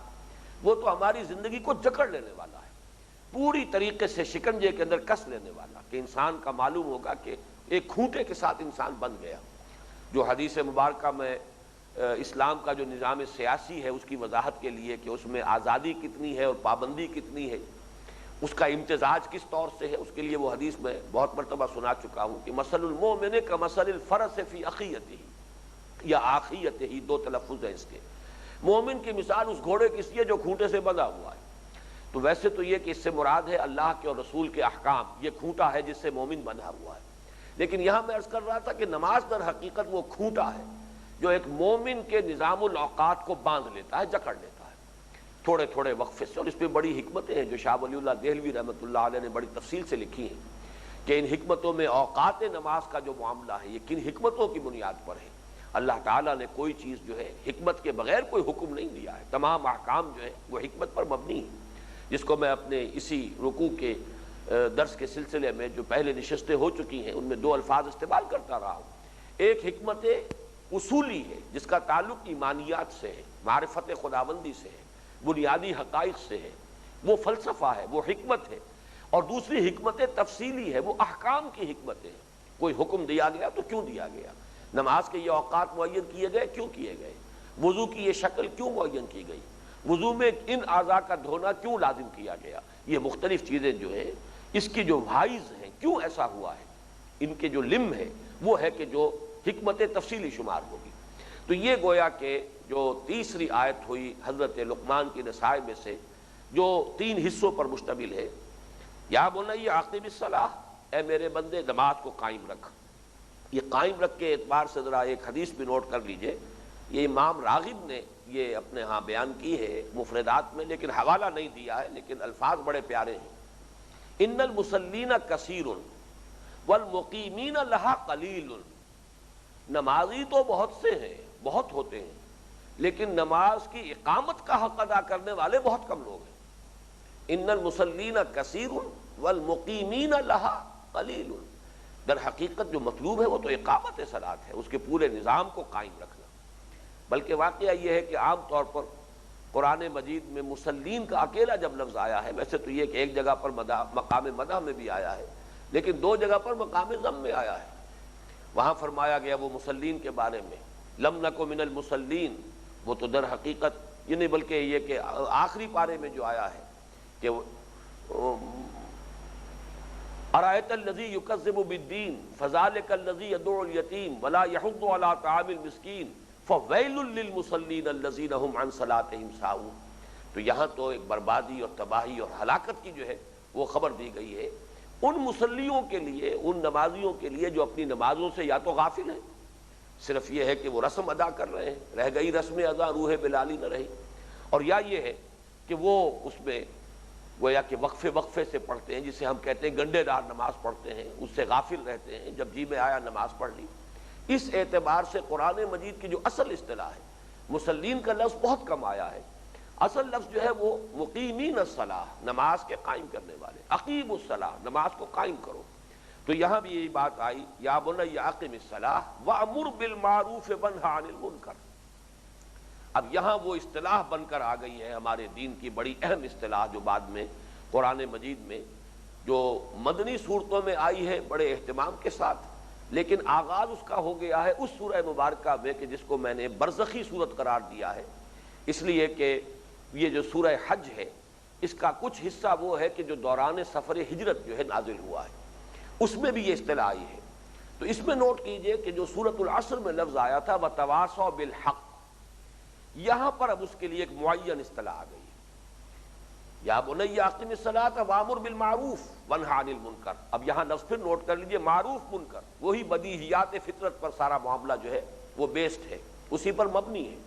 وہ تو ہماری زندگی کو جکڑ لینے والا ہے، پوری طریقے سے شکنجے کے اندر کس لینے والا، کہ انسان کا معلوم ہوگا کہ ایک کھوٹے کے ساتھ انسان بن گیا۔ جو حدیث مبارکہ میں اسلام کا جو نظام سیاسی ہے اس کی وضاحت کے لیے کہ اس میں آزادی کتنی ہے اور پابندی کتنی ہے، اس کا امتزاج کس طور سے ہے، اس کے لیے وہ حدیث میں بہت مرتبہ سنا چکا ہوں کہ مثل المؤمن کمثل الفرس فی اخیتہ یا آخیتہ، دو تلفظ ہیں اس کے۔ مومن کی مثال اس گھوڑے کی سی ہے جو کھونٹے سے بندھا ہوا ہے۔ تو ویسے تو یہ کہ اس سے مراد ہے اللہ کے اور رسول کے احکام، یہ کھونٹا ہے جس سے مومن بندھا ہوا ہے، لیکن یہاں میں عرض کر رہا تھا کہ نماز در حقیقت وہ کھونٹا ہے جو ایک مومن کے نظام الاوقات کو باندھ لیتا ہے، جکڑ لیتا ہے تھوڑے تھوڑے وقفے سے۔ اور اس پہ بڑی حکمتیں ہیں جو شاہ ولی اللہ دہلوی رحمۃ اللہ علیہ نے بڑی تفصیل سے لکھی ہیں کہ ان حکمتوں میں اوقات نماز کا جو معاملہ ہے یہ کن حکمتوں کی بنیاد پر ہے۔ اللہ تعالیٰ نے کوئی چیز جو ہے حکمت کے بغیر کوئی حکم نہیں دیا ہے، تمام احکام جو ہے وہ حکمت پر مبنی ہے، جس کو میں اپنے اسی رکوع کے درس کے سلسلے میں جو پہلے نشستیں ہو چکی ہیں ان میں دو الفاظ استعمال کرتا رہا ہوں۔ ایک حکمت اصولی ہے جس کا تعلق ایمانیات سے ہے، معرفت خداوندی سے ہے، بنیادی حقائق سے ہے، وہ فلسفہ ہے، وہ حکمت ہے۔ اور دوسری حکمت تفصیلی ہے، وہ احکام کی حکمت ہے۔ کوئی حکم دیا گیا تو کیوں دیا گیا، نماز کے یہ اوقات معین کیے گئے کیوں کیے گئے، وضو کی یہ شکل کیوں معین کی گئی، وضو میں ان اعضاء کا دھونا کیوں لازم کیا گیا، یہ مختلف چیزیں جو ہیں اس کی جو حائز ہیں کیوں ایسا ہوا ہے، ان کے جو لم ہے وہ ہے کہ جو حکمت تفصیلی شمار ہوگی۔ تو یہ گویا کہ جو تیسری آیت ہوئی حضرت لقمان کی نصائح میں سے جو 3 حصوں پر مشتمل ہے، یا بنی اقم الصلاۃ، اے میرے بندے نماز کو قائم رکھ۔ یہ قائم رکھ کے اعتبار سے ذرا ایک حدیث بھی نوٹ کر لیجئے، یہ امام راغب نے یہ اپنے ہاں بیان کی ہے مفردات میں، لیکن حوالہ نہیں دیا ہے، لیکن الفاظ بڑے پیارے ہیں۔ ان المصلین کثیر والمقیمین لہا قلیل، نمازی تو بہت سے ہیں، بہت ہوتے ہیں، لیکن نماز کی اقامت کا حق ادا کرنے والے بہت کم لوگ ہیں۔ ان المصلین کثیر والمقیمین لہا قلیل، در حقیقت جو مطلوب ہے وہ تو اقامت صلاۃ ہے، اس کے پورے نظام کو قائم رکھنا۔ بلکہ واقعہ یہ ہے کہ عام طور پر قرآن مجید میں مسلین کا اکیلا جب لفظ آیا ہے، ویسے تو یہ کہ ایک جگہ پر مقام مدح میں بھی آیا ہے، لیکن 2 جگہ پر مقام ذم میں آیا ہے۔ وہاں فرمایا گیا وہ مسلین کے بارے میں لم نک من المصلین، وہ تو در حقیقت یہ نہیں بلکہ یہ کہ آخری پارے میں جو آیا ہے کہ ارأیت الذی یکذب بالدین فذلک الذی یدعو الیتیم ولا یحض علی طعام المسکین فویل للمصلین الذین هم عن صلاتهم ساہون۔ تو یہاں تو ایک بربادی اور تباہی اور ہلاکت کی جو ہے وہ خبر دی گئی ہے ان مصلیوں کے لیے، ان نمازیوں کے لیے جو اپنی نمازوں سے یا تو غافل ہیں، صرف یہ ہے کہ وہ رسم ادا کر رہے ہیں، رہ گئی رسم ادا روح بلالی نہ رہی، اور یا یہ ہے کہ وہ اس میں گویا کہ وقفے وقفے سے پڑھتے ہیں، جسے ہم کہتے ہیں گنڈے دار نماز پڑھتے ہیں، اس سے غافل رہتے ہیں، جب جی میں آیا نماز پڑھ لی۔ اس اعتبار سے قرآن مجید کی جو اصل اصطلاح ہے، مسلین کا لفظ بہت کم آیا ہے، اصل لفظ جو ہے وہ مقیمین الصلاۃ، نماز کے قائم کرنے والے، اقیم الصلاۃ، نماز کو قائم کرو۔ تو یہاں بھی یہی بات آئی، یا بنی اقم الصلاۃ وامر بالمعروف وانہ عن المنکر۔ اب یہاں وہ اصطلاح بن کر آ گئی ہے ہمارے دین کی بڑی اہم اصطلاح، جو بعد میں قرآن مجید میں جو مدنی صورتوں میں آئی ہے بڑے اہتمام کے ساتھ، لیکن آغاز اس کا ہو گیا ہے اس سورہ مبارکہ میں کہ جس کو میں نے برزخی صورت قرار دیا ہے، اس لیے کہ یہ جو سورہ حج ہے اس کا کچھ حصہ وہ ہے کہ جو دوران سفر ہجرت جو ہے نازل ہوا ہے، اس میں بھی یہ اصطلاح آئی ہے۔ تو اس میں نوٹ کیجئے کہ جو سورۃ العصر میں لفظ آیا تھا وَتَوَاصَوْا بِالْحَقِّ، یہاں پر اب اس کے لیے ایک معین اصطلاح آ گئی ہے، یا بنی اقم الصلاۃ وامر بالمعروف وانہ عن المنکر۔ اب یہاں لفظ پھر نوٹ کر لیجئے، معروف منکر، وہی بدیہیات فطرت پر سارا معاملہ جو ہے وہ بیسڈ ہے، اسی پر مبنی ہے۔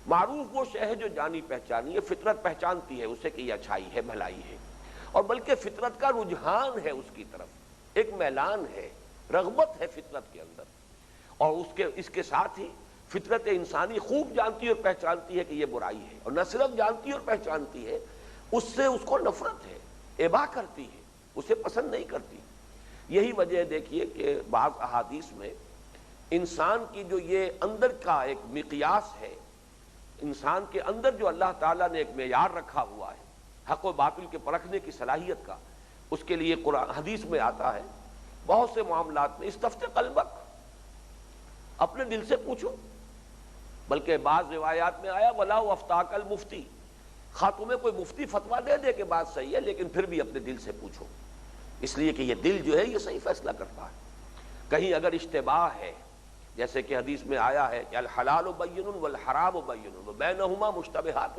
معروف وہ شے ہے جو جانی پہچانی ہے، فطرت پہچانتی ہے اسے کہ یہ اچھائی ہے، بھلائی ہے، اور بلکہ فطرت کا رجحان ہے اس کی طرف، ایک میلان ہے، رغبت ہے فطرت کے اندر، اور اس کے ساتھ ہی فطرت انسانی خوب جانتی اور پہچانتی ہے کہ یہ برائی ہے، اور نہ صرف جانتی اور پہچانتی ہے، اس سے اس کو نفرت ہے، ابا کرتی ہے، اسے پسند نہیں کرتی۔ یہی وجہ دیکھیے کہ بعض احادیث میں انسان کی جو یہ اندر کا ایک مقیاس ہے، انسان کے اندر جو اللہ تعالیٰ نے ایک معیار رکھا ہوا ہے حق و باطل کے پرکھنے کی صلاحیت کا، اس کے لیے قرآن حدیث میں آتا ہے بہت سے معاملات میں استفت قلبک، اپنے دل سے پوچھو، بلکہ بعض روایات میں آیا ولا افتاک المفتی، خواہ تمہیں کوئی مفتی فتویٰ دے دے کہ بات صحیح ہے لیکن پھر بھی اپنے دل سے پوچھو، اس لیے کہ یہ دل جو ہے یہ صحیح فیصلہ کرتا ہے۔ کہیں اگر اشتباہ ہے، جیسے کہ حدیث میں آیا ہے کہ الحلال بین والحرام بین وبینہما مشتبہات،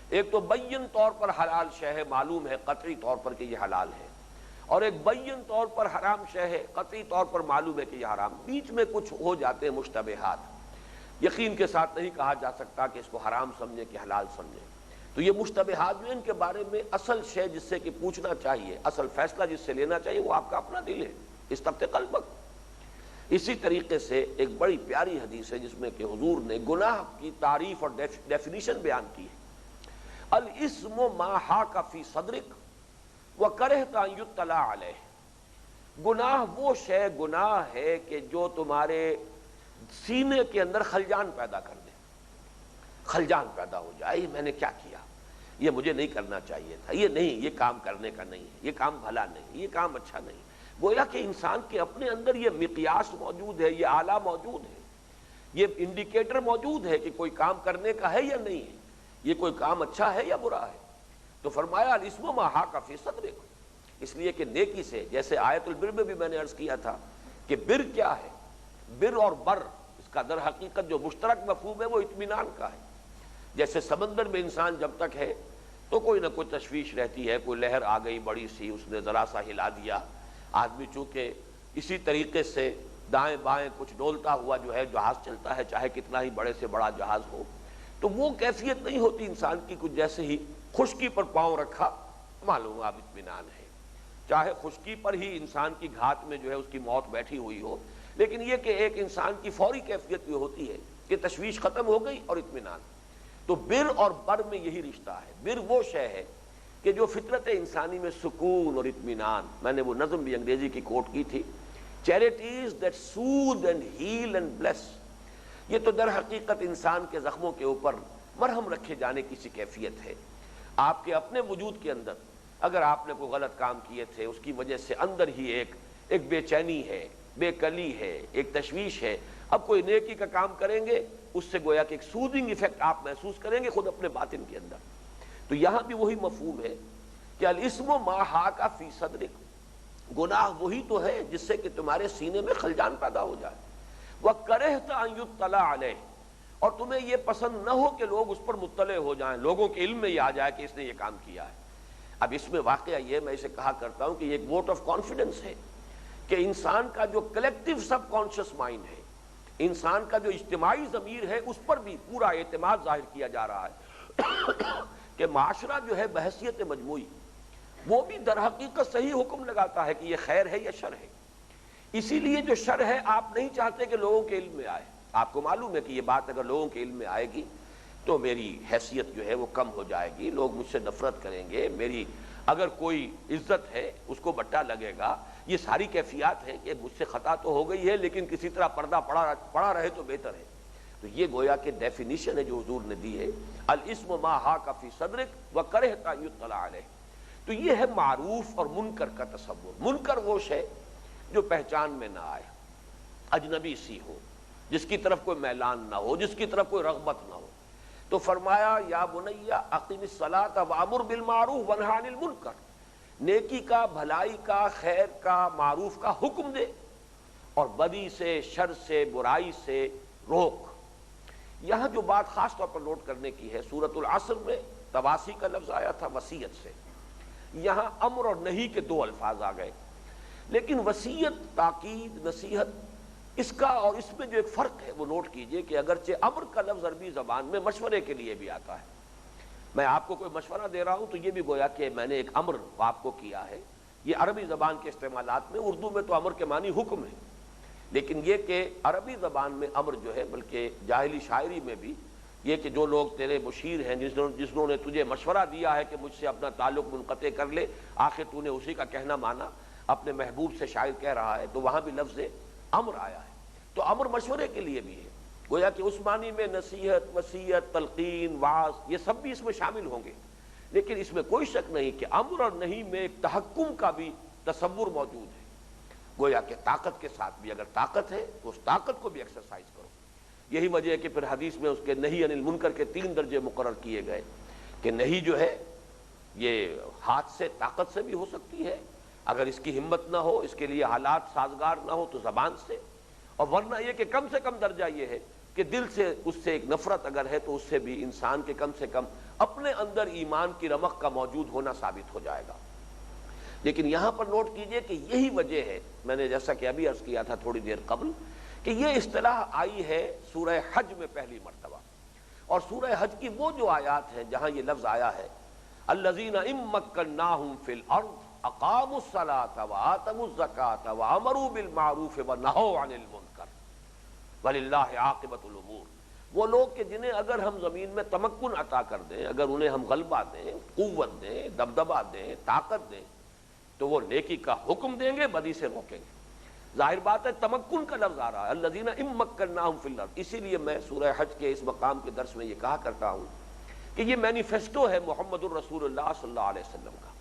ایک تو بین طور پر حلال شے ہے، معلوم ہے قطعی طور پر کہ یہ حلال ہے، اور ایک بین طور پر حرام شے ہے، قطعی طور پر معلوم ہے کہ یہ حرام، بیچ میں کچھ ہو جاتے ہیں مشتبہات، یقین کے ساتھ نہیں کہا جا سکتا کہ اس کو حرام سمجھے کہ حلال سمجھے، تو یہ مشتبہات جو ان کے بارے میں اصل شے جس سے کہ پوچھنا چاہیے، اصل فیصلہ جس سے لینا چاہیے وہ آپ کا اپنا دل ہے، استفت قلبک۔ اسی طریقے سے ایک بڑی پیاری حدیث ہے جس میں کہ حضور نے گناہ کی تعریف اور ڈیفینیشن بیان کی ہے، الاسم ما حاک فی صدرک وکرہت ان یطلع علیہ، گناہ وہ شے گناہ ہے کہ جو تمہارے سینے کے اندر خلجان پیدا کر دے، خلجان پیدا ہو جائے، یہ میں نے کیا کیا، یہ مجھے نہیں کرنا چاہیے تھا، یہ نہیں، یہ کام کرنے کا نہیں ہے، یہ کام بھلا نہیں، یہ کام اچھا نہیں۔ گویا کہ انسان کے اپنے اندر یہ مقیاس موجود ہے، یہ آلہ موجود ہے، یہ انڈیکیٹر موجود ہے کہ کوئی کام کرنے کا ہے یا نہیں ہے، یہ کوئی کام اچھا ہے یا برا ہے۔ تو فرمایا الاسم ما حاک فی صدرک، اس لیے کہ نیکی سے، جیسے آیت البر میں بھی میں نے عرض کیا تھا کہ بر کیا ہے، بر اور بر اس کا در حقیقت جو مشترک مفہوم ہے وہ اطمینان کا ہے۔ جیسے سمندر میں انسان جب تک ہے تو کوئی نہ کوئی تشویش رہتی ہے، کوئی لہر آ گئی بڑی سی، اس نے ذرا سا ہلا دیا، آدمی چونکہ اسی طریقے سے دائیں بائیں کچھ ڈولتا ہوا جو ہے جہاز چلتا ہے، چاہے کتنا ہی بڑے سے بڑا جہاز ہو، تو وہ کیفیت نہیں ہوتی انسان کی، کچھ جیسے ہی خشکی پر پاؤں رکھا معلوم اب اطمینان ہے، چاہے خشکی پر ہی انسان کی گھات میں جو ہے اس کی موت بیٹھی ہوئی ہو، لیکن یہ کہ ایک انسان کی فوری کیفیت یہ ہوتی ہے کہ تشویش ختم ہو گئی اور اطمینان۔ تو بر اور بر میں یہی رشتہ ہے، بر وہ شے ہے کہ جو فطرت انسانی میں سکون اور اطمینان، میں نے وہ نظم بھی انگریزی کی کوٹ کی تھی، charities that soothe and heal and bliss, یہ تو در حقیقت انسان کے زخموں کے اوپر مرہم رکھے جانے کی سی کیفیت ہے۔ آپ کے اپنے وجود کے اندر اگر آپ نے کوئی غلط کام کیے تھے، اس کی وجہ سے اندر ہی ایک بے چینی ہے، بے کلی ہے، ایک تشویش ہے، اب کوئی نیکی کا کام کریں گے اس سے گویا کہ ایک سودنگ ایفیکٹ آپ محسوس کریں گے خود اپنے باطن کے اندر۔ تو یہاں بھی وہی مفہوم ہے کہ الاسم ما حاک فی صدرک، گناہ وہی تو ہے جس سے کہ تمہارے سینے میں خلجان پیدا ہو جائے، وکرہت ان یطلع علیہ، اور تمہیں یہ پسند نہ ہو کہ لوگ اس پر مطلع ہو جائیں، لوگوں کے علم میں یہ آ جائے کہ اس نے یہ کام کیا ہے۔ اب اس میں واقعہ یہ میں اسے کہا کرتا ہوں کہ یہ ایک ووٹ آف کانفیڈنس ہے کہ انسان کا جو کلیکٹیو سب کانشس مائنڈ ہے، انسان کا جو اجتماعی ضمیر ہے، اس پر بھی پورا اعتماد ظاہر کیا جا رہا ہے کہ معاشرہ جو ہے بحیثیت مجموعی وہ بھی در حقیقت صحیح حکم لگاتا ہے کہ یہ خیر ہے یا شر ہے، اسی لیے جو شر ہے آپ نہیں چاہتے کہ لوگوں کے علم میں آئے، آپ کو معلوم ہے کہ یہ بات اگر لوگوں کے علم میں آئے گی تو میری حیثیت جو ہے وہ کم ہو جائے گی، لوگ مجھ سے نفرت کریں گے، میری اگر کوئی عزت ہے اس کو بٹا لگے گا، یہ ساری کیفیات ہیں کہ مجھ سے خطا تو ہو گئی ہے لیکن کسی طرح پردہ پڑا رہے تو بہتر ہے۔ تو یہ گویا کہ ڈیفینیشن ہے جو حضور نے دی ہے، الاسم ما حاک فی صدرک وکرہت ان یطلع علیہ۔ تو یہ ہے معروف اور منکر کا تصور۔ منکر وہ شے جو پہچان میں نہ آئے، اجنبی سی ہو، جس کی طرف کوئی میلان نہ ہو، جس کی طرف کوئی رغبت نہ ہو۔ تو فرمایا یا بنی اقم الصلاۃ وامر بالمعروف وانہ عن المنکر، نیکی کا، بھلائی کا، خیر کا، معروف کا حکم دے اور بدی سے، شر سے، برائی سے روک۔ یہاں جو بات خاص طور پر نوٹ کرنے کی ہے، سورۃ العصر میں تواسی کا لفظ آیا تھا وصیت سے، یہاں امر اور نہی کے دو الفاظ آ گئے، لیکن وصیت، تاکید، نصیحت، اس کا اور اس میں جو ایک فرق ہے وہ نوٹ کیجئے کہ اگرچہ امر کا لفظ عربی زبان میں مشورے کے لیے بھی آتا ہے، میں آپ کو کوئی مشورہ دے رہا ہوں تو یہ بھی گویا کہ میں نے ایک امر آپ کو کیا ہے، یہ عربی زبان کے استعمالات میں، اردو میں تو امر کے معنی حکم ہے، لیکن یہ کہ عربی زبان میں امر جو ہے، بلکہ جاہلی شاعری میں بھی یہ کہ جو لوگ تیرے مشیر ہیں، جنہوں نے تجھے مشورہ دیا ہے کہ مجھ سے اپنا تعلق منقطع کر لے، آخر تو نے اسی کا کہنا مانا، اپنے محبوب سے شاعر کہہ رہا ہے، تو وہاں بھی لفظ امر آیا ہے۔ تو امر مشورے کے لیے بھی ہے، گویا کہ اس معنی میں نصیحت، وصیت، تلقین، وعظ یہ سب بھی اس میں شامل ہوں گے، لیکن اس میں کوئی شک نہیں کہ امر اور نہیں میں ایک تحکم کا بھی تصور موجود ہے، گویا کہ طاقت کے ساتھ بھی، اگر طاقت ہے تو اس طاقت کو بھی ایکسرسائز کرو۔ یہی وجہ ہے کہ پھر حدیث میں اس کے نہی عن المنکر کے 3 درجے مقرر کیے گئے کہ نہیں جو ہے یہ ہاتھ سے، طاقت سے بھی ہو سکتی ہے، اگر اس کی ہمت نہ ہو، اس کے لیے حالات سازگار نہ ہو تو زبان سے، اور ورنہ یہ کہ کم سے کم درجہ یہ ہے کہ دل سے اس سے ایک نفرت اگر ہے تو اس سے بھی انسان کے کم سے کم اپنے اندر ایمان کی رمق کا موجود ہونا ثابت ہو جائے گا۔ لیکن یہاں پر نوٹ کیجئے کہ یہی وجہ ہے، میں نے جیسا کہ ابھی عرض کیا تھا تھوڑی دیر قبل، کہ یہ اصطلاح آئی ہے سورہ حج میں پہلی مرتبہ، اور سورہ حج کی وہ جو آیات ہیں جہاں یہ لفظ آیا ہے الذین ان مکناہم فی الارض اقاموا الصلاۃ وآتوا الزکاۃ وامروا بالمعروف ونہوا عن المنکر وللہ عاقبۃ الامور، وہ لوگ کہ جنہیں اگر ہم زمین میں تمکن عطا کر دیں، اگر انہیں ہم غلبہ دیں، قوت دیں، دبدبہ دیں، طاقت دیں، تو وہ نیکی کا حکم دیں گے، بدی سے روکیں گے۔ ظاہر بات ہے تمکن کا لفظ آ رہا ہے الذین ان مکناہم فی الارض، اسی لیے میں سورہ حج کے اس مقام کے درس میں یہ کہا کرتا ہوں کہ یہ مینیفیسٹو ہے محمد الرسول اللہ صلی اللہ علیہ وسلم کا،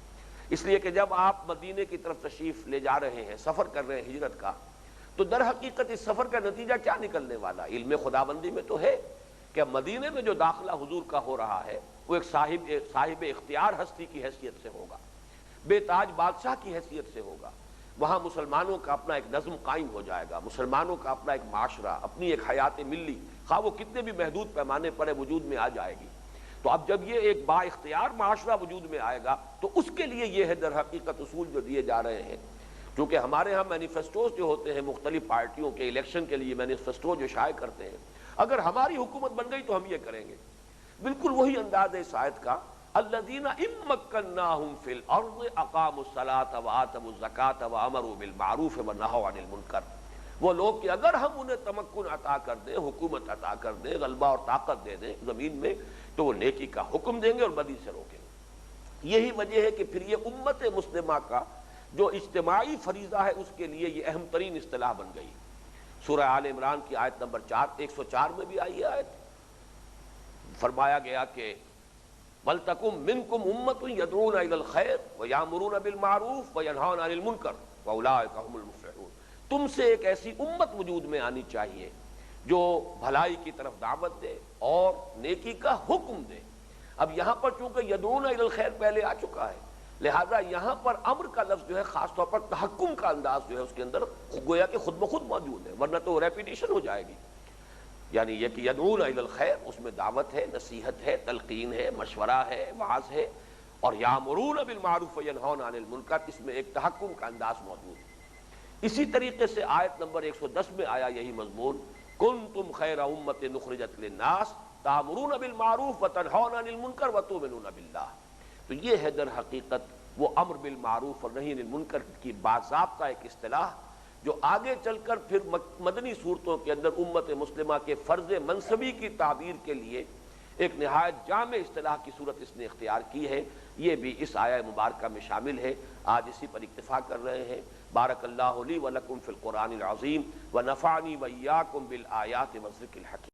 اس لیے کہ جب آپ مدینے کی طرف تشریف لے جا رہے ہیں، سفر کر رہے ہیں ہجرت کا، تو در حقیقت اس سفر کا نتیجہ کیا نکلنے والا؟ علم خداوندی میں تو ہے کہ مدینے میں جو داخلہ حضور کا ہو رہا ہے وہ ایک صاحب اختیار ہستی کی حیثیت سے ہوگا، بے تاج بادشاہ کی حیثیت سے ہوگا، وہاں مسلمانوں کا اپنا ایک نظم قائم ہو جائے گا، مسلمانوں کا اپنا ایک معاشرہ، اپنی ایک حیات ملی، خواہ وہ کتنے بھی محدود پیمانے پر وجود میں آ جائے گی۔ تو اب جب یہ ایک با اختیار معاشرہ وجود میں آئے گا تو اس کے لیے یہ ہے در حقیقت اصول جو دیے جا رہے ہیں، کیونکہ ہمارے ہاں مینیفیسٹوز جو ہوتے ہیں مختلف پارٹیوں کے الیکشن کے لیے مینیفیسٹو جو شائع کرتے ہیں، اگر ہماری حکومت بن گئی تو ہم یہ کریں گے، بالکل وہی انداز ہے اس آیت کا الذین ان مکناہم فی الارض اقاموا الصلاۃ وآتوا الزکاۃ وامروا بالمعروف ونہوا عن المنکر، وہ لوگ کہ اگر ہم انہیں تمکن عطا کر دیں، حکومت عطا کر دیں، غلبہ اور طاقت دے دیں زمین میں، تو وہ نیکی کا حکم دیں گے اور بدی سے روکیں گے۔ یہی وجہ ہے کہ پھر یہ امت مسلمہ کا جو اجتماعی فریضہ ہے اس کے لیے یہ اہم ترین اصطلاح بن گئی۔ سورہ آل عمران کی آیت نمبر 104 میں بھی آئی ہے آیت، فرمایا گیا کہ وَلْتَكُن مِّنكُمْ أُمَّةٌ يَدْعُونَ إِلَى الْخَيْرِ وَيَأْمُرُونَ بِالْمَعْرُوفِ وَيَنْهَوْنَ عَنِ الْمُنكَرِ وَأُولَٰئِكَ هُمُ الْمُفْلِحُونَ، تم سے ایک ایسی امت وجود میں آنی چاہیے جو بھلائی کی طرف دعوت دے اور نیکی کا حکم دے۔ اب یہاں پر چونکہ یدعون الی الخیر پہلے آ چکا ہے، لہذا یہاں پر امر کا لفظ جو ہے خاص طور پر تحکم کا انداز جو ہے اس کے اندر گویا کہ خود بخود موجود ہے، ورنہ تو ریپیٹیشن ہو جائے گی۔ یعنی یہ کہ یدعون الی الخیر، اس میں دعوت ہے، نصیحت ہے، تلقین ہے، مشورہ ہے، وعظ ہے، اور یامرون بالمعروف وینہون عن المنکر، اس میں ایک تحکم کا انداز موجود ہے۔ اسی طریقے سے آیت نمبر 110 میں آیا یہی مضمون کنتم خیر امۃ اخرجت للناس تأمرون بالمعروف وتنہون عن المنکر وتؤمنون باللہ، تو یہ ہے در حقیقت وہ امر بالمعروف اور نہی عن المنکر کی باضابطہ ایک اصطلاح جو آگے چل کر پھر مدنی صورتوں کے اندر امت مسلمہ کے فرض منصبی کی تعبیر کے لیے ایک نہایت جامع اصطلاح کی صورت اس نے اختیار کی ہے، یہ بھی اس آیہ مبارکہ میں شامل ہے۔ آج اسی پر اکتفا کر رہے ہیں۔ بارک اللہ لی ولکم فی القرآن العظیم ونفعنی وإیاکم بالآیات والذکر الحکیم۔